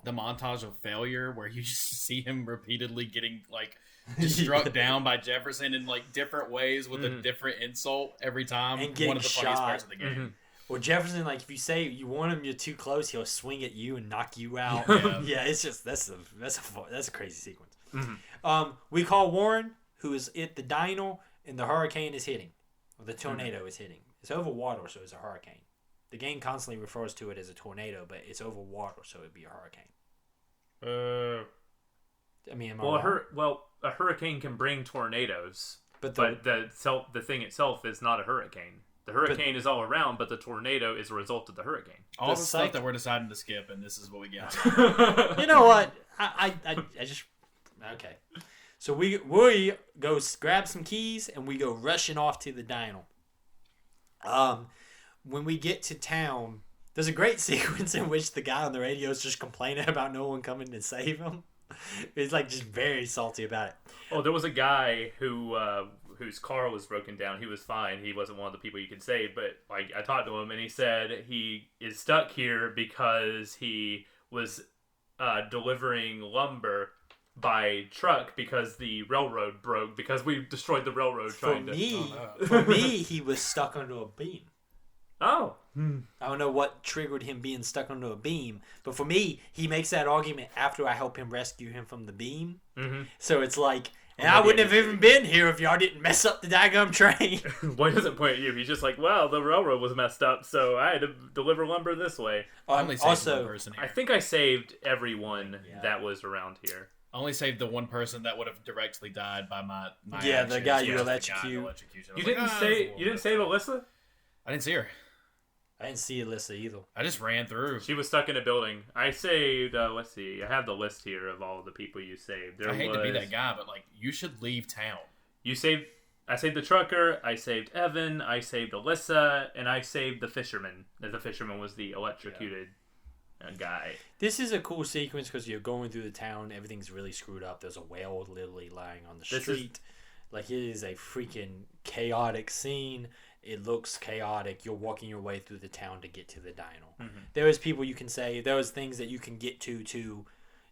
The montage of failure where you just see him repeatedly getting like just struck down by Jefferson in like different ways with a different insult every time. And getting one of the funniest shot. parts of the game. Well, Jefferson, like if you say you want him, you're too close, he'll swing at you and knock you out. Yeah, it's just that's a crazy sequence. We call Warren, who is at the dyno, and the hurricane is hitting, or the tornado is hitting. It's over water, so it's a hurricane. The game constantly refers to it as a tornado, but it's over water, so it'd be a hurricane. I mean, a hurricane can bring tornadoes, but the thing itself is not a hurricane. The hurricane is all around, but the tornado is a result of the hurricane. All the stuff that we're deciding to skip, and this is what we get. You know what? I just okay. So we go grab some keys and we go rushing off to the dyno. When we get to town, there's a great sequence in which the guy on the radio is just complaining about no one coming to save him. He's like just very salty about it. Oh, there was a guy whose car was broken down. He was fine. He wasn't one of the people you could save, but like I talked to him and he said he is stuck here because he was delivering lumber by truck because the railroad broke because we destroyed the railroad For me, he was stuck under a beam. Oh. I don't know what triggered him being stuck under a beam, but for me, he makes that argument after I help him rescue him from the beam. So it's like, and I wouldn't have even been here if y'all didn't mess up the daggum train. Why does it point at you? He's just like, well, the railroad was messed up, so I had to deliver lumber this way. Also, I think I saved everyone that was around here. I only saved the one person that would have directly died by my the guy you electrocute. You didn't save Alyssa? I didn't see her. I didn't see Alyssa either. I just ran through. She was stuck in a building. I saved, let's see, I have the list here of all the people you saved. I hate to be that guy, but like, you should leave town. I saved the trucker, I saved Evan, I saved Alyssa, and I saved the fisherman. The fisherman was the electrocuted guy. This is a cool sequence because you're going through the town, everything's really screwed up. There's a whale literally lying on the street. Like, it is a freaking chaotic scene. It looks chaotic. You're walking your way through the town to get to the dyno. There is people you can say. There is things that you can get to,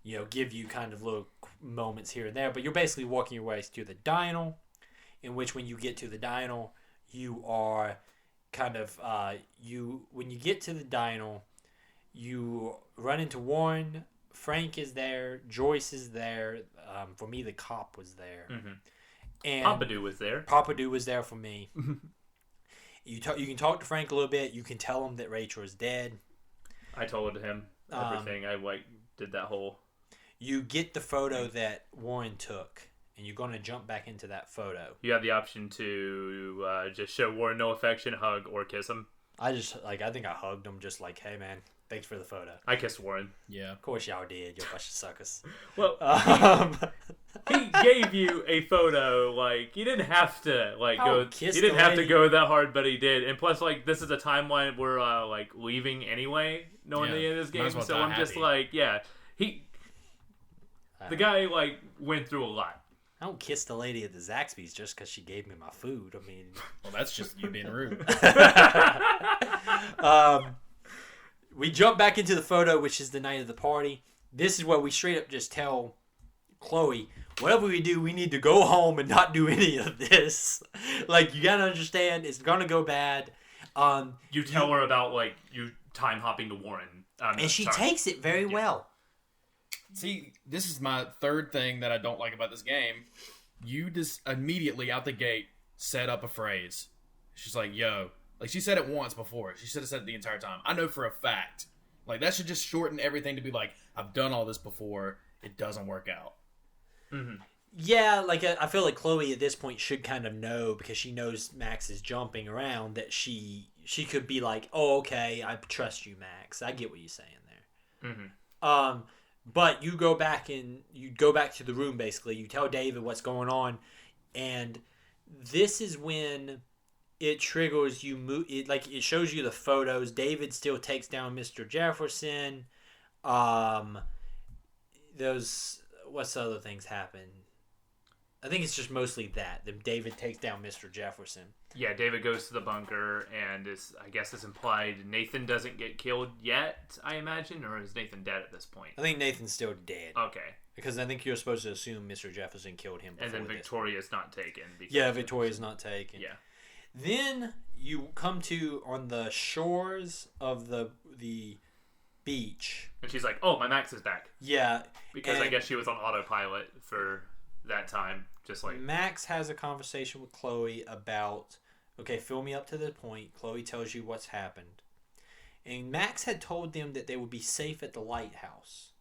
you know, give you kind of little moments here and there. But you're basically walking your way to the dyno, in which when you get to the dyno, you are kind of, when you get to the dyno, you run into Warren. Frank is there. Joyce is there. For me, the cop was there. And Papadou was there. Papadou was there for me. You can talk to Frank a little bit. You can tell him that Rachel is dead. I told him everything. I did that whole. You get the photo that Warren took, and you're going to jump back into that photo. You have the option to just show Warren no affection, hug, or kiss him. I think I hugged him, just like, hey man, thanks for the photo. I kissed Warren. Yeah, of course y'all did. You bunch of suckers. Well, he gave you a photo. Like, you didn't have to go. You didn't have to go that hard, but he did. And plus, like, this is a timeline we're like leaving anyway, knowing the end of this game. So I'm just like, the guy like went through a lot. I don't kiss the lady at the Zaxby's just because she gave me my food. I mean, well, that's just you being rude. We jump back into the photo, which is the night of the party. This is where we straight up just tell Chloe, whatever we do, we need to go home and not do any of this. Like, you gotta understand, it's gonna go bad. You tell her about like you time hopping to Warren, and she takes it very well. See, this is my third thing that I don't like about this game. You just immediately out the gate set up a phrase. She's like, yo. Like, she said it once before. She should have said it the entire time. I know for a fact. Like, that should just shorten everything to be like, I've done all this before. It doesn't work out. Mm-hmm. Yeah, like, I feel like Chloe at this point should kind of know, because she knows Max is jumping around, that she could be like, oh, okay, I trust you, Max. I get what you're saying there. Mm-hmm. But you go back to the room, basically. You tell David what's going on, and this is when it triggers you. It shows you the photos. David still takes down Mr. Jefferson. What's the other things happen? I think it's just mostly that David takes down Mr. Jefferson. Yeah, David goes to the bunker, and I guess it's implied Nathan doesn't get killed yet, I imagine, or is Nathan dead at this point? I think Nathan's still dead. Okay. Because I think you're supposed to assume Mr. Jefferson killed him before and then Victoria's not taken. Yeah, Victoria's not taken. Yeah. Then you come to on the shores of the beach. And she's like, oh, my Max is back. Yeah. Because I guess she was on autopilot for that time. Just like Max has a conversation with Chloe about, okay, fill me up to this point. Chloe tells you what's happened. And Max had told them that they would be safe at the lighthouse,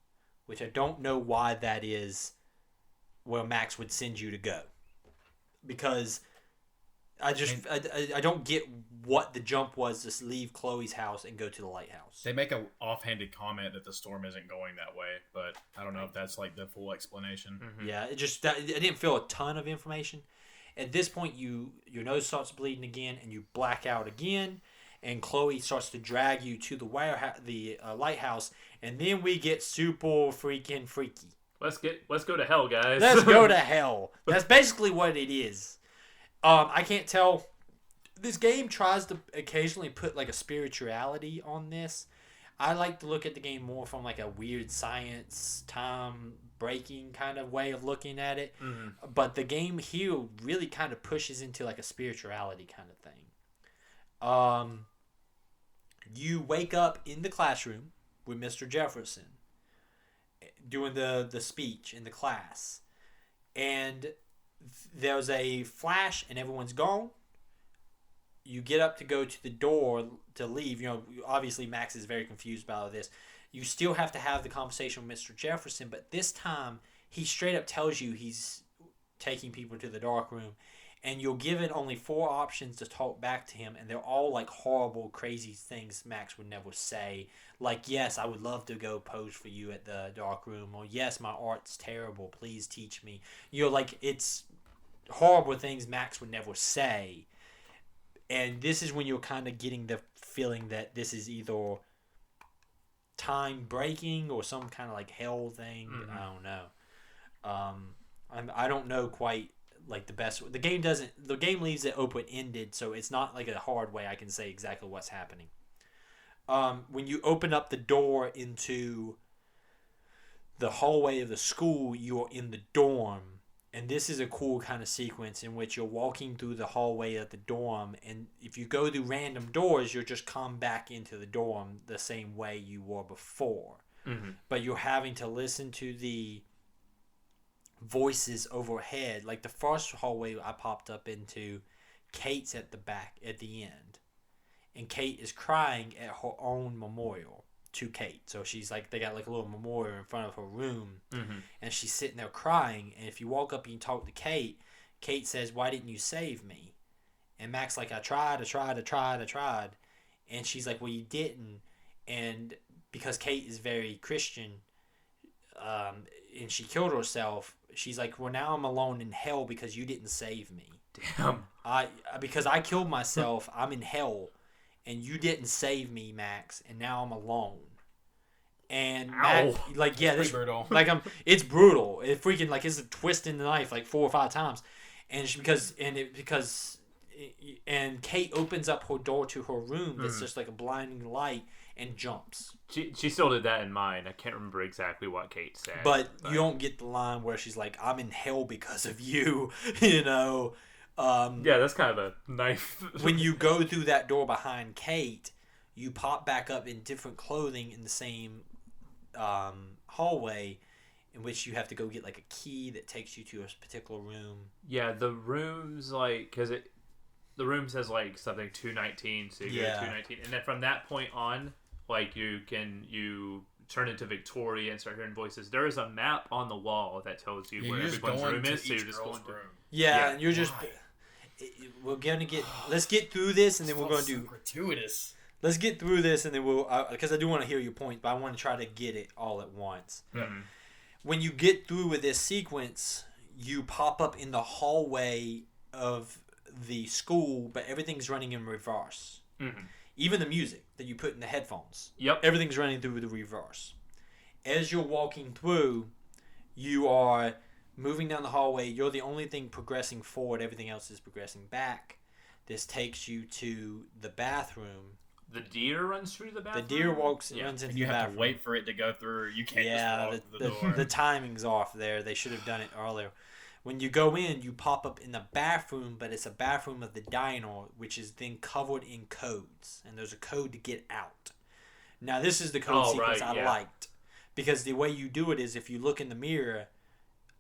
which I don't know why that is where Max would send you to go. Because I don't get what the jump was to leave Chloe's house and go to the lighthouse. They make an offhanded comment that the storm isn't going that way, but I don't know if that's like the full explanation. Mm-hmm. Yeah, it didn't feel a ton of information. At this point, your nose starts bleeding again, and you black out again, and Chloe starts to drag you to the lighthouse, and then we get super freaking freaky. Let's go to hell, guys. Let's go to hell. That's basically what it is. I can't tell. This game tries to occasionally put like a spirituality on this. I like to look at the game more from like a weird science, time breaking kind of way of looking at it. Mm-hmm. But the game here really kind of pushes into like a spirituality kind of thing. You wake up in the classroom with Mr. Jefferson doing the speech in the class, and there's a flash and everyone's gone. You get up to go to the door to leave. You know, obviously Max is very confused by all this. You still have to have the conversation with Mr. Jefferson, but this time he straight up tells you he's taking people to the dark room, and you're given only 4 options to talk back to him, and they're all like horrible, crazy things Max would never say. Like, yes, I would love to go pose for you at the dark room, or yes, my art's terrible, please teach me. You know, like, it's horrible things Max would never say. And this is when you're kind of getting the feeling that this is either time breaking or some kind of like hell thing. Mm-hmm. I don't know. I don't know quite like the best. The game leaves it open ended, so it's not like a hard way I can say exactly what's happening. When you open up the door into the hallway of the school, you're in the dorm. And this is a cool kind of sequence in which you're walking through the hallway of the dorm, and if you go through random doors, you'll just come back into the dorm the same way you were before. Mm-hmm. But you're having to listen to the voices overhead. Like the first hallway I popped up into, Kate's at the back at the end. And Kate is crying at her own memorial to Kate. So she's like, they got like a little memorial in front of her room, Mm-hmm. and she's sitting there crying. And if you walk up and you talk to Kate, Kate says, "Why didn't you save me?" And Mac's like, I tried. And she's like, well, you didn't. And because Kate is very Christian, and she killed herself, she's like, well, now I'm alone in hell because you didn't save me. Damn. Because I killed myself, I'm in hell. And you didn't save me, Max, and now I'm alone. And Max, like, yeah, this brutal. Like, it's brutal. It freaking like it's a twist in the knife like 4 or 5 times, and and Kate opens up her door to her room that's just like a blinding light and jumps. She still did that in mine. I can't remember exactly what Kate said, But you don't get the line where she's like, "I'm in hell because of you," you know. Yeah, that's kind of a knife. When you go through that door behind Kate, you pop back up in different clothing in the same hallway, in which you have to go get like a key that takes you to a particular room. Yeah, the rooms the room says like something 219, so you go to 219, and then from that point on, like you turn into Victoria and start hearing voices. There is a map on the wall that tells you where everyone's room is, so you're just going to. Yeah, and you're just. We're gonna get. Let's get through this, and then we're gonna do. Gratuitous. Let's get through this, and then we'll. Because I do want to hear your point, but I want to try to get it all at once. Mm-hmm. When you get through with this sequence, you pop up in the hallway of the school, but everything's running in reverse. Mm-hmm. Even the music that you put in the headphones. Yep. Everything's running through the reverse. As you're walking through, you are moving down the hallway. You're the only thing progressing forward. Everything else is progressing back. This takes you to the bathroom. The deer runs through the bathroom? The deer runs into the bathroom. And you have to wait for it to go through. You can't just walk to the door. The timing's off there. They should have done it earlier. When you go in, you pop up in the bathroom, but it's a bathroom of the diner, which is then covered in codes. And there's a code to get out. Now, this is the code sequence I liked. Because the way you do it is if you look in the mirror,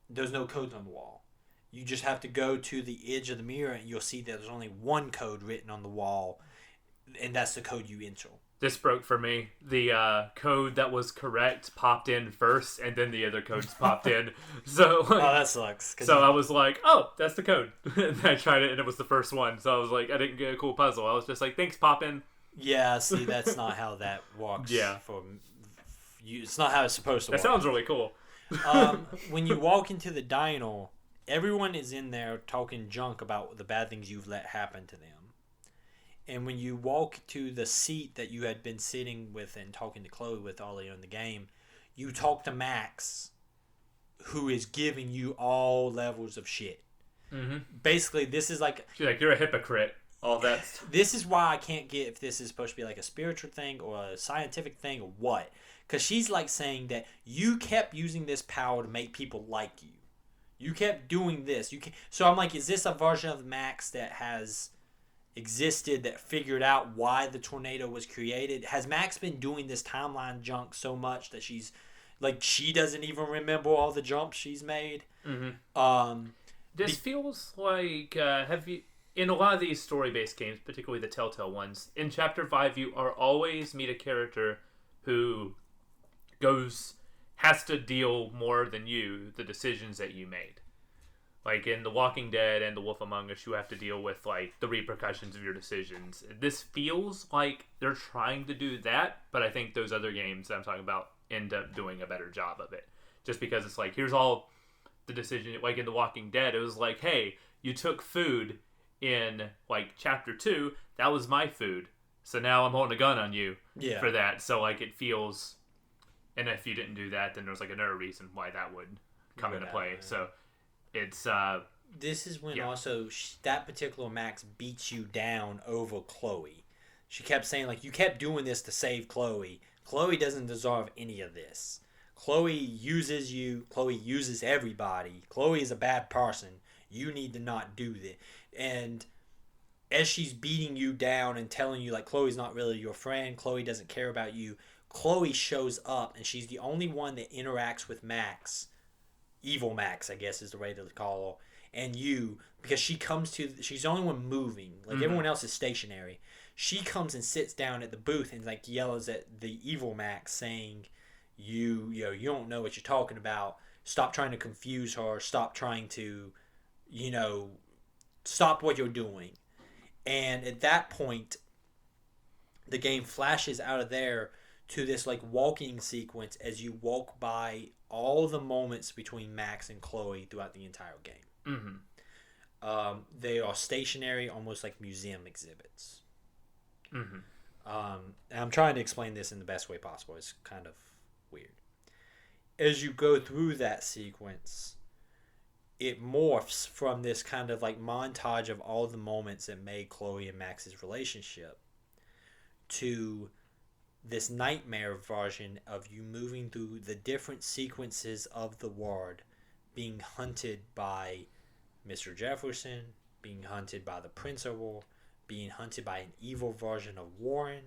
there's no codes on the wall. You just have to go to the edge of the mirror, and you'll see that there's only one code written on the wall. And that's the code you enter. This broke for me. The code that was correct popped in first, and then the other codes popped in. So that sucks. So I was like, "Oh, that's the code." And I tried it, and it was the first one. So I was like, I didn't get a cool puzzle. I was just like, "Thanks, Poppin." Yeah, see, that's not how that works. Yeah, for you, it's not how it's supposed to work. That sounds really cool. When you walk into the diner, everyone is in there talking junk about the bad things you've let happen to them. And when you walk to the seat that you had been sitting with and talking to Chloe with earlier in the game, you talk to Max, who is giving you all levels of shit. Mm-hmm. Basically, this is like... She's like, you're a hypocrite. All that. This is why I can't get if this is supposed to be like a spiritual thing or a scientific thing or what. Because she's like saying that you kept using this power to make people like you. You kept doing this. So I'm like, is this a version of Max that has... existed that figured out why the tornado was created? Has Max been doing this timeline junk so much that she's like she doesn't even remember all the jumps she's made? Mm-hmm. This feels like have you in a lot of these story-based games, particularly the Telltale ones, in Chapter 5 you are always meet a character who has to deal more than you the decisions that you made. Like in The Walking Dead and The Wolf Among Us, you have to deal with like the repercussions of your decisions. This feels like they're trying to do that, but I think those other games that I'm talking about end up doing a better job of it. Just because it's like, here's all the decision. Like in The Walking Dead, it was like, hey, you took food in like Chapter 2. That was my food. So now I'm holding a gun on you for that. So like it feels, and if you didn't do that, then there's like another reason why that would come into play. So it's this is when also that particular Max beats you down over Chloe. She kept saying like, you kept doing this to save Chloe. Chloe doesn't deserve any of this. Chloe uses you. Chloe uses everybody. Chloe is a bad person. You need to not do this. And as she's beating you down and telling you like Chloe's not really your friend, Chloe doesn't care about you, Chloe shows up and she's the only one that interacts with Max. Evil Max, I guess is the way to call her, and you, because she's the only one moving. Like everyone else is stationary. She comes and sits down at the booth and like yells at the evil Max, saying, "You don't know what you're talking about. Stop trying to confuse her. Stop trying to, stop what you're doing." And at that point, the game flashes out of there to this like walking sequence as you walk by all the moments between Max and Chloe throughout the entire game. Mm-hmm. They are stationary, almost like museum exhibits. Mm-hmm. And I'm trying to explain this in the best way possible. It's kind of weird. As you go through that sequence, it morphs from this kind of like montage of all the moments that made Chloe and Max's relationship to this nightmare version of you moving through the different sequences of the ward, being hunted by Mr. Jefferson, being hunted by the principal, being hunted by an evil version of Warren,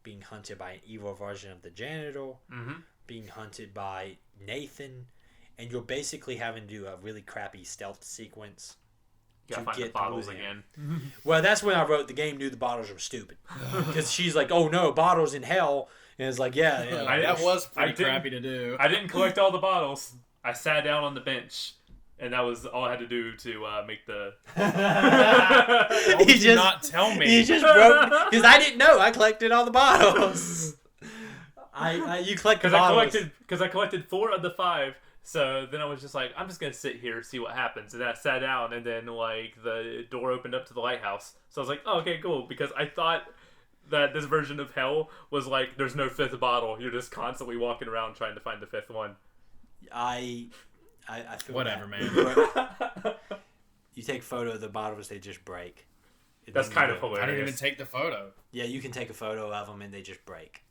being hunted by an evil version of the janitor, being hunted by Nathan, and you're basically having to do a really crappy stealth sequence. You gotta find the bottles again. Well, that's when I wrote the game knew the bottles were stupid. Because she's like, oh no, bottles in hell. And it's like, yeah. That was pretty crappy to do. I didn't collect all the bottles. I sat down on the bench. And that was all I had to do to make the... Did not tell me? He just broke... Because I didn't know. I collected all the bottles. You collected bottles. Because I collected 4 of the 5. So then I was just like, I'm just going to sit here and see what happens. And then I sat down, and then, like, the door opened up to the lighthouse. So I was like, oh, okay, cool. Because I thought that this version of hell was like, there's no 5th bottle. You're just constantly walking around trying to find the 5th one. I feel whatever, bad. Man. You take a photo of the bottles, they just break. That's kind of hilarious. I didn't even take the photo. Yeah, you can take a photo of them, and they just break.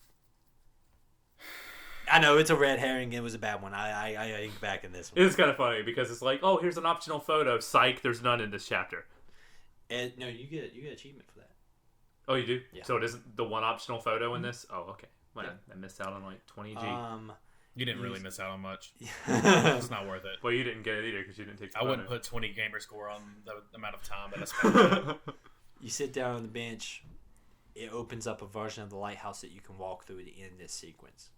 I know, it's a red herring. It was a bad one. I ink back in this one. It's kind of funny because it's like, oh, here's an optional photo. Psych, there's none in this chapter. And no, you get achievement for that. Oh, you do? Yeah. So it isn't the one optional photo in this? Oh, okay. Well, yeah. I missed out on like 20G. You didn't really miss out on much. It's not worth it. Well, you didn't get it either because you didn't take the photo. Wouldn't put 20 gamer score on the amount of time that I spent. You sit down on the bench. It opens up a version of the lighthouse that you can walk through to end this sequence.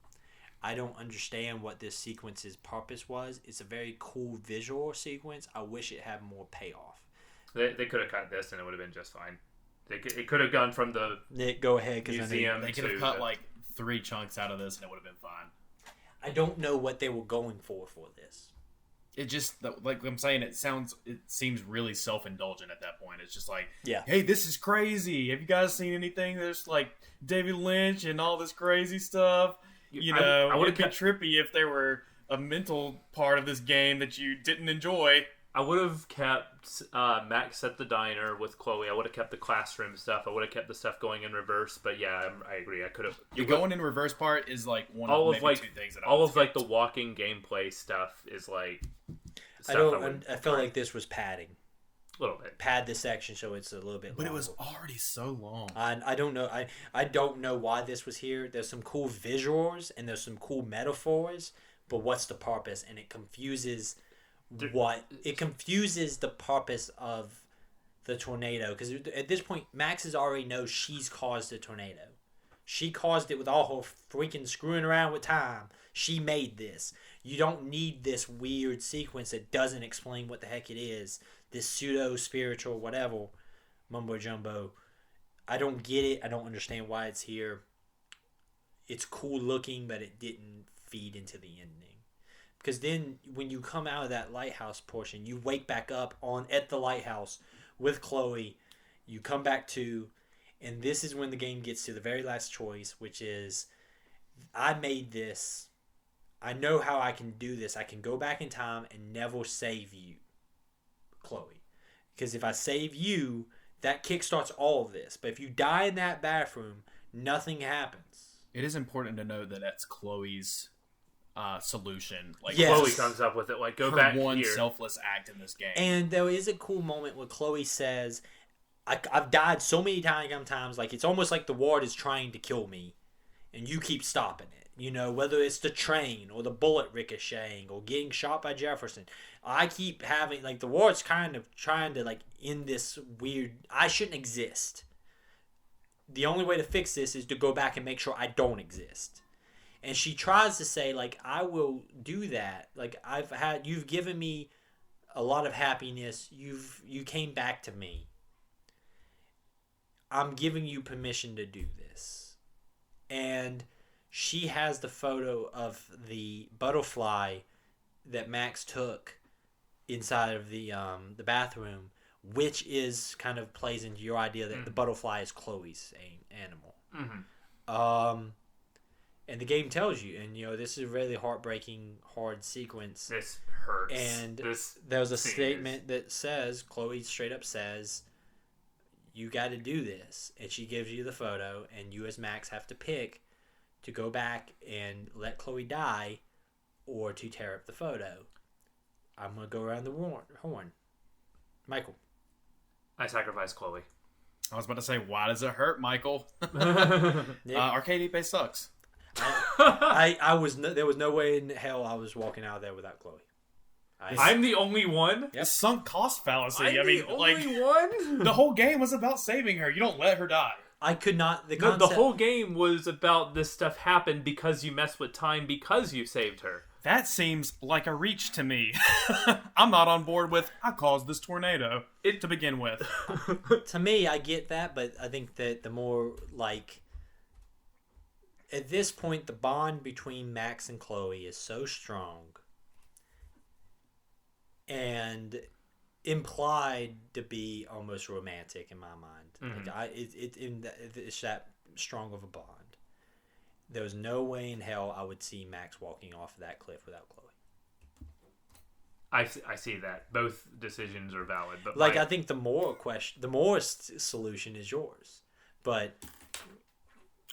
I don't understand what this sequence's purpose was. It's a very cool visual sequence. I wish it had more payoff. They could have cut this and it would have been just fine. It could have gone from the Nick, go ahead, museum. They could have cut like 3 chunks out of this and it would have been fine. I don't know what they were going for this. It just, like I'm saying, it seems really self-indulgent at that point. It's just like, yeah, hey, this is crazy. Have you guys seen anything? There's like David Lynch and all this crazy stuff. You know, it would be trippy if there were a mental part of this game that you didn't enjoy. I would have kept Max at the diner with Chloe. I would have kept the classroom stuff. I would have kept the stuff going in reverse. But yeah, I agree. I could have. The going in reverse part is like one of maybe 2 things that all of like the walking gameplay stuff is like. I felt like this was padding. A little bit. Pad this section so it's a little bit. But longer. It was already so long. I don't know. I don't know why this was here. There's some cool visuals and there's some cool metaphors. But what's the purpose? And it confuses. It confuses the purpose of the tornado, because at this point Max already knows she's caused the tornado. She caused it with all her freaking screwing around with time. She made this. You don't need this weird sequence that doesn't explain what the heck it is, this pseudo spiritual whatever mumbo jumbo. I don't get it. I don't understand why it's here. It's cool looking, but it didn't feed into the ending. Because then when you come out of that lighthouse portion, you wake back up at the lighthouse with Chloe. You come back to, and this is when the game gets to the very last choice, which is, I made this. I know how I can do this. I can go back in time and never save you, Chloe. Because if I save you, that kickstarts all of this. But if you die in that bathroom, nothing happens. It is important to know that that's Chloe's solution. Like, yes. Chloe comes up with it. Like, go back one here. selfless act in this game. And there is a cool moment where Chloe says, I've died so many times, like it's almost like the ward is trying to kill me, and you keep stopping it. You know, whether it's the train or the bullet ricocheting or getting shot by Jefferson, I keep having, like, the ward's kind of trying to, like, end this weird, I shouldn't exist. The only way to fix this is to go back and make sure I don't exist. And she tries to say, like, I will do that. Like, you've given me a lot of happiness. You came back to me. I'm giving you permission to do this. And she has the photo of the butterfly that Max took inside of the bathroom, which is kind of plays into your idea that the butterfly is Chloe's animal. Mm-hmm. And the game tells you, and, you know, this is a really heartbreaking, hard sequence. This hurts. And there's a statement that says, Chloe straight up says, you got to do this. And she gives you the photo, and you as Max have to pick to go back and let Chloe die or to tear up the photo. I'm going to go around the horn. Michael. I sacrifice Chloe. I was about to say, why does it hurt, Michael? Yeah. Arcade Epe sucks. There was no way in hell I was walking out of there without Chloe. I'm the only one. Yep. Sunk cost fallacy. I'm the only one. The whole game was about saving her. You don't let her die. I could not. The whole game was about this stuff happened because you messed with time because you saved her. That seems like a reach to me. I'm not on board with, I caused this tornado to begin with. To me, I get that, but I think that the more, like, at this point, the bond between Max and Chloe is so strong and implied to be almost romantic in my mind. Like, it's that strong of a bond. There was no way in hell I would see Max walking off of that cliff without Chloe. I see that. Both decisions are valid. But I think the moral solution is yours. But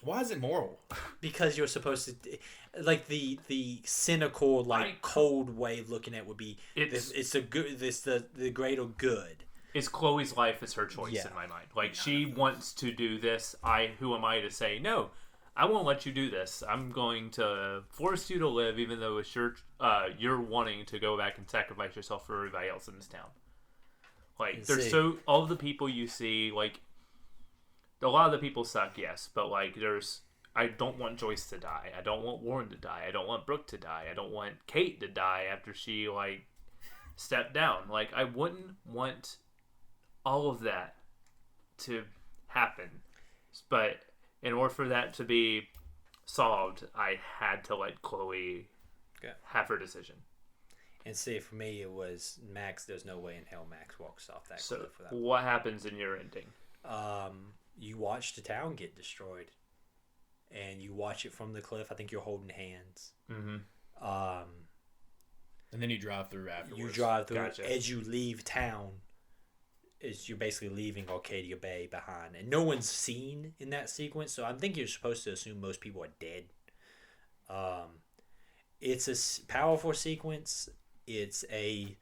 why is it moral? Because you're supposed to... Like, the cynical, cold way of looking at it would be... It's the greater good. It's Chloe's life is her choice in my mind. Like, she wants to do this. Who am I to say, no, I won't let you do this. I'm going to force you to live, even though it's you're wanting to go back and sacrifice yourself for everybody else in this town. Like, all of the people you see, like, a lot of the people suck, yes, but, like, I don't want Joyce to die. I don't want Warren to die. I don't want Brooke to die. I don't want Kate to die after she, like, stepped down. Like, I wouldn't want all of that to happen. But in order for that to be solved, I had to let Chloe have her decision. And see, for me, it was Max. There's no way in hell Max walks off that cliff. So, what happens in your ending? You watch the town get destroyed, and you watch it from the cliff. I think you're holding hands. Mm-hmm. And then you drive through afterwards. You drive through. Gotcha. As you leave town, you're basically leaving Arcadia Bay behind, and no one's seen in that sequence. So I think you're supposed to assume most people are dead. It's a powerful sequence. It's a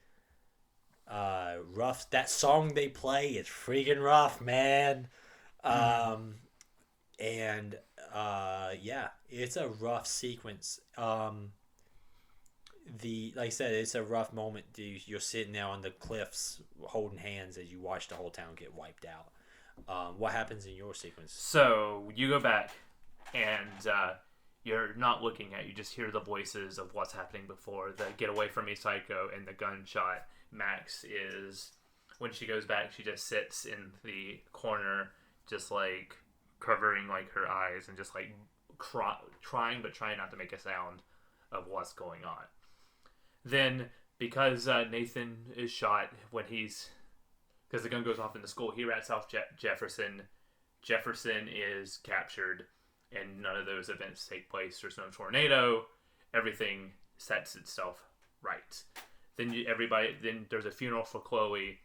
rough. That song they play is freaking rough, man. And it's a rough sequence. Like I said, it's a rough moment. You're sitting there on the cliffs holding hands as you watch the whole town get wiped out. What happens in your sequence? So you go back and you're not looking at, you just hear the voices of what's happening before the get away from me psycho and the gunshot. Max is, when she goes back, she just sits in the corner, just like covering like her eyes and just like trying not to make a sound of what's going on. Then, because Nathan is shot because the gun goes off in the school, he rats off Jefferson. Jefferson is captured, and none of those events take place. There's no tornado. Everything sets itself right. Then there's a funeral for Chloe.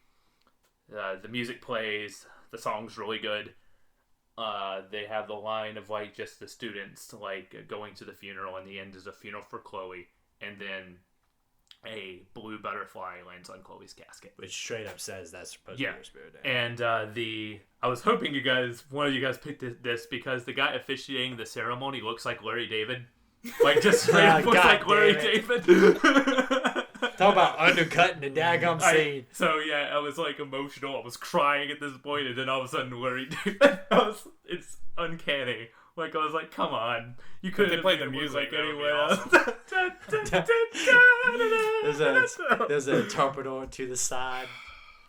The music plays. The song's really good. They have the line of like just the students like going to the funeral, and the end is a funeral for Chloe, and then a blue butterfly lands on Chloe's casket, which straight up says that's supposed to be her spirit day. And I was hoping one of you guys picked this because the guy officiating the ceremony looks like Larry David, like just straight up looks like Larry David. Talk about undercutting the daggum scene. So yeah, I was like emotional. I was crying at this point, and then all of a sudden Larry David. It's uncanny. Like, I was like, come on. You couldn't play the music anywhere else. There's a interpreter to the side.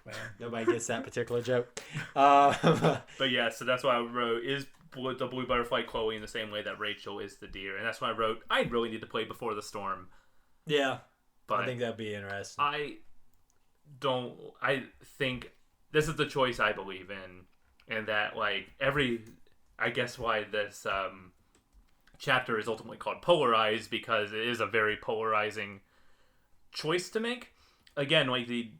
Man, nobody gets that particular joke. But yeah, so that's why I wrote, is the blue butterfly Chloe in the same way that Rachel is the deer. And that's why I wrote, I really need to play Before the Storm. Yeah. But I think that'd be interesting. I think this is the choice I believe in. And that, like, I guess why this chapter is ultimately called Polarized, because it is a very polarizing choice to make. Again, like the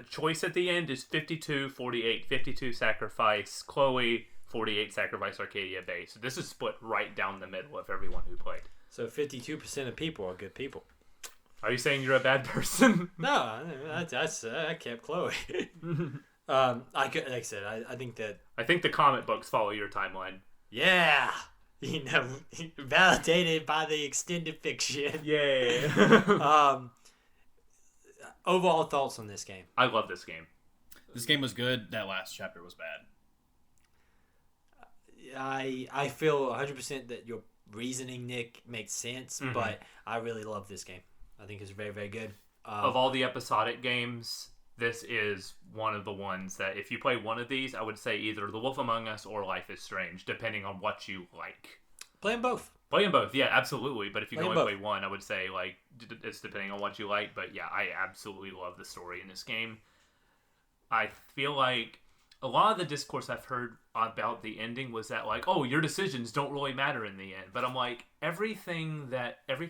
choice at the end is 52-48. 52 sacrifice Chloe, 48 sacrifice Arcadia Bay. So this is split right down the middle of everyone who played. So 52% of people are good people. Are you saying you're a bad person? No, I kept Chloe. Like I said, I think that... I think the comic books follow your timeline. Yeah! Validated by the extended fiction. Yeah. Overall thoughts on this game? I love this game. This game was good. That last chapter was bad. I feel 100% that your reasoning, Nick, makes sense, but I really love this game. I think it's very, very good. Of all the episodic games, this is one of the ones that if you play one of these, I would say either The Wolf Among Us or Life is Strange, depending on what you like. Play them both. Play them both, yeah, absolutely. But if you Play can them only play one, I would say like it's depending on what you like. But yeah, I absolutely love the story in this game. I feel like a lot of the discourse I've heard about the ending was that like, oh, your decisions don't really matter in the end. But I'm like, every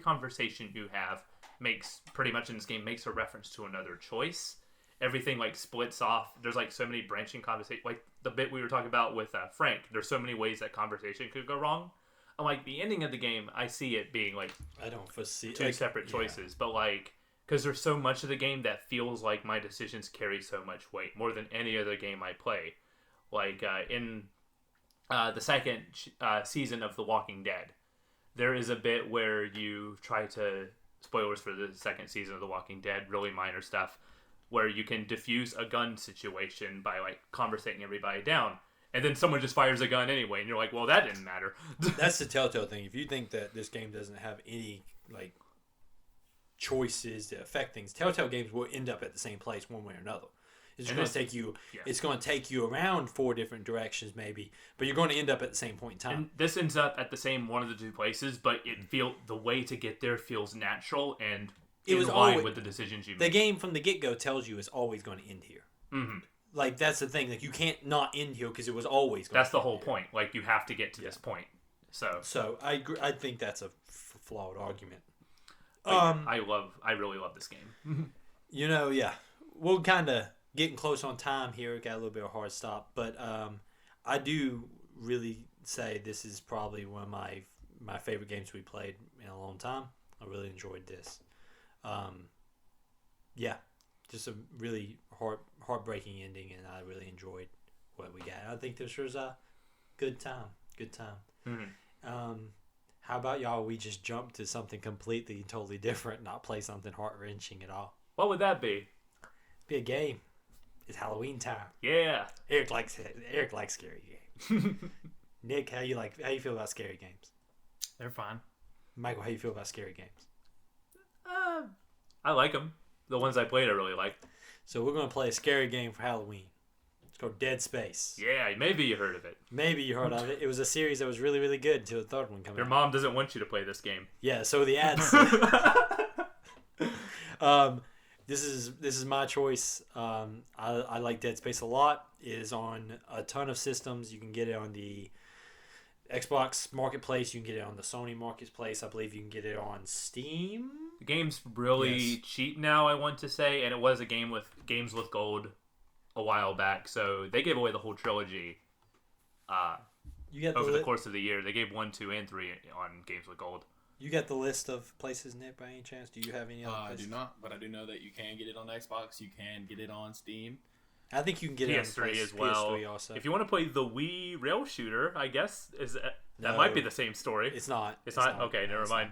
conversation you have makes pretty much in this game makes a reference to another choice. Everything like splits off. There's like so many branching conversations. Like the bit we were talking about with Frank. There's so many ways that conversation could go wrong. I'm like the ending of the game. I see it being like I don't foresee two separate choices, but like because there's so much of the game that feels like my decisions carry so much weight more than any other game I play. Like in the second season of The Walking Dead, there is a bit where you try to. Spoilers for the second season of The Walking Dead, really minor stuff, where you can diffuse a gun situation by like conversating everybody down, and then someone just fires a gun anyway, and you're like, well, that didn't matter. That's the telltale thing. If you think that this game doesn't have any like choices that affect things, Telltale games will end up at the same place one way or another. It's going to take you. Yeah. It's going to take you around 4 different directions, maybe, but you're going to end up at the same point in time. And this ends up at the same one of the 2 places, but the way to get there feels natural and in line with the decisions you make. The game from the get-go tells you it's always going to end here. Mm-hmm. Like that's the thing. Like you can't not end here because it was always going. That's the whole point. Like you have to get to this point. So I agree. I think that's a flawed argument. I really love this game. Yeah, we'll kind of. Getting close on time here. Got a little bit of a hard stop. But I do really say this is probably one of my favorite games we played in a long time. I really enjoyed this. Just a really heartbreaking ending, and I really enjoyed what we got. I think this was a good time. Good time. Mm-hmm. How about y'all? We just jump to something completely, totally different, not play something heart-wrenching at all. What would that be? Be a game. It's Halloween time. Yeah. Eric likes scary games. Nick, how you feel about scary games? They're fine. Michael, how you feel about scary games? I like them. The ones I played, I really liked. So we're gonna play a scary game for Halloween. It's called Dead Space. Yeah, maybe you heard of it. Maybe you heard of it. It was a series that was really, really good until the third one came out. Your mom doesn't want you to play this game. Yeah. So the ads. This is my choice. I like Dead Space a lot. It is on a ton of systems. You can get it on the Xbox Marketplace. You can get it on the Sony Marketplace. I believe you can get it on Steam. The game's really cheap now, I want to say, and it was a game with Games with Gold a while back. So they gave away the whole trilogy over the course of the year. They gave 1, 2, and 3 on Games with Gold. You got the list of places, Nick, by any chance? Do you have any other places? I do not, but I do know that you can get it on Xbox. You can get it on Steam. I think you can get it on PS3 as well. PS3 also. If you want to play the Wii rail shooter, I guess that might be the same story. It's not. It's not? Okay, never mind.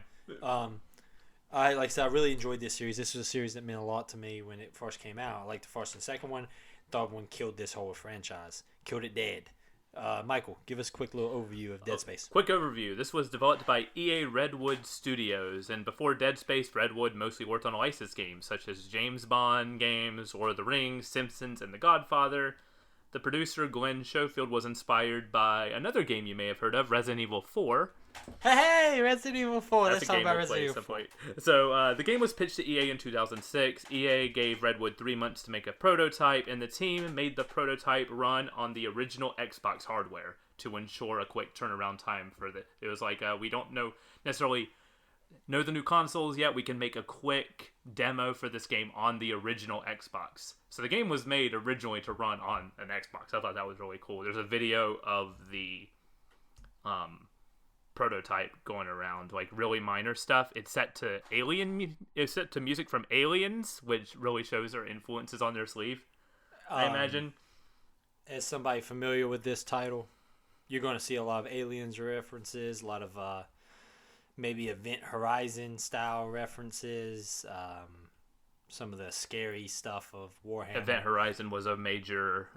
I really enjoyed this series. This was a series that meant a lot to me when it first came out. I liked the first and second one. Third one killed this whole franchise. Killed it dead. Michael, give us a quick little overview of Dead Space. Quick overview. This was developed by EA Redwood Studios, and before Dead Space, Redwood mostly worked on licensed games such as James Bond games, Lord of the Rings, Simpsons, and The Godfather. The producer, Glenn Schofield, was inspired by another game you may have heard of, Resident Evil 4. Hey, Resident Evil 4. Let's talk about Resident Evil 4. So, the game was pitched to EA in 2006. EA gave Redwood 3 months to make a prototype, and the team made the prototype run on the original Xbox hardware to ensure a quick turnaround time for the... It was like, we don't necessarily know the new consoles yet. We can make a quick demo for this game on the original Xbox. So the game was made originally to run on an Xbox. I thought that was really cool. There's a video of the prototype going around, like really minor stuff. It's set to music from Aliens, which really shows their influences on their sleeve. I imagine. As somebody familiar with this title, you're going to see a lot of Aliens references, a lot of maybe Event Horizon style references, some of the scary stuff of Warhammer. Event Horizon was a major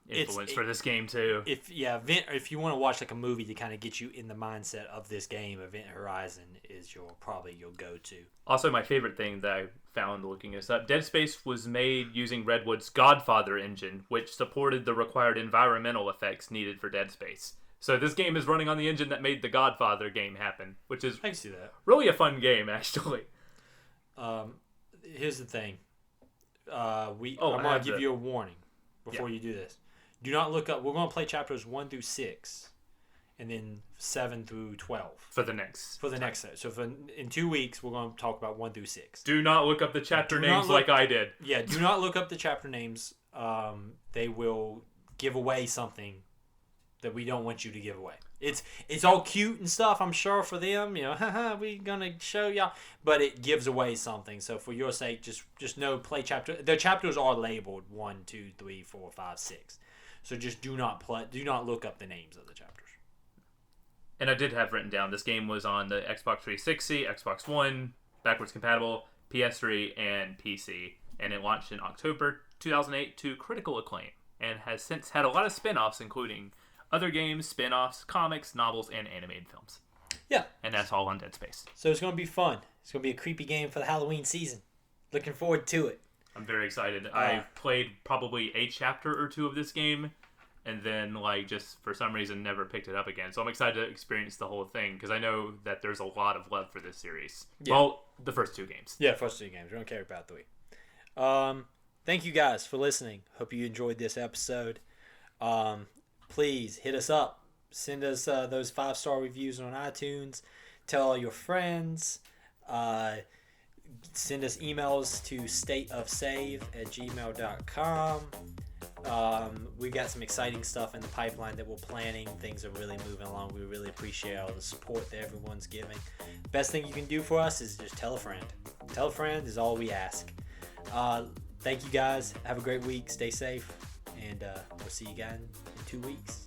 influence for this game too. If you want to watch like a movie to kind of get you in the mindset of this game, Event Horizon is your go-to. Also, my favorite thing that I found looking this up, Dead Space was made using Redwood's Godfather engine, which supported the required environmental effects needed for Dead Space. So this game is running on the engine that made the Godfather game happen, which is I can see that. Really a fun game, actually. Here's the thing. I'm going to give you a warning before you do this. Do not look up. We're going to play chapters 1 through 6, and then 7 through 12 for the next set. So in 2 weeks, we're going to talk about 1 through 6. Do not look up the chapter names like I did. Yeah, do not look up the chapter names. They will give away something that we don't want you to give away. It's all cute and stuff, I'm sure, for them. Haha, we gonna show y'all, but it gives away something. So for your sake, just know play chapter. The chapters are labeled 1, 2, 3, 4, 5, 6. So just do not look up the names of the chapters. And I did have written down this game was on the Xbox 360, Xbox One, backwards compatible, PS3, and PC, and it launched in October 2008 to critical acclaim, and has since had a lot of spin-offs, including other games, spin-offs, comics, novels, and animated films. Yeah. And that's all on Dead Space. So it's going to be fun. It's going to be a creepy game for the Halloween season. Looking forward to it. I'm very excited. I've played probably a chapter or 2 of this game, and then, just for some reason, never picked it up again. So I'm excited to experience the whole thing, because I know that there's a lot of love for this series. Yeah. Well, the first 2 games. Yeah, first 2 games. We don't care about 3. Thank you guys for listening. Hope you enjoyed this episode. Please hit us up. Send us those 5-star reviews on iTunes. Tell all your friends. Send us emails to stateofsave@gmail.com. We got some exciting stuff in the pipeline that we're planning. Things are really moving along. We really appreciate all the support that everyone's giving. Best thing you can do for us is just tell a friend. Tell a friend is all we ask. Thank you guys. Have a great week. Stay safe. And we'll see you again in 2 weeks.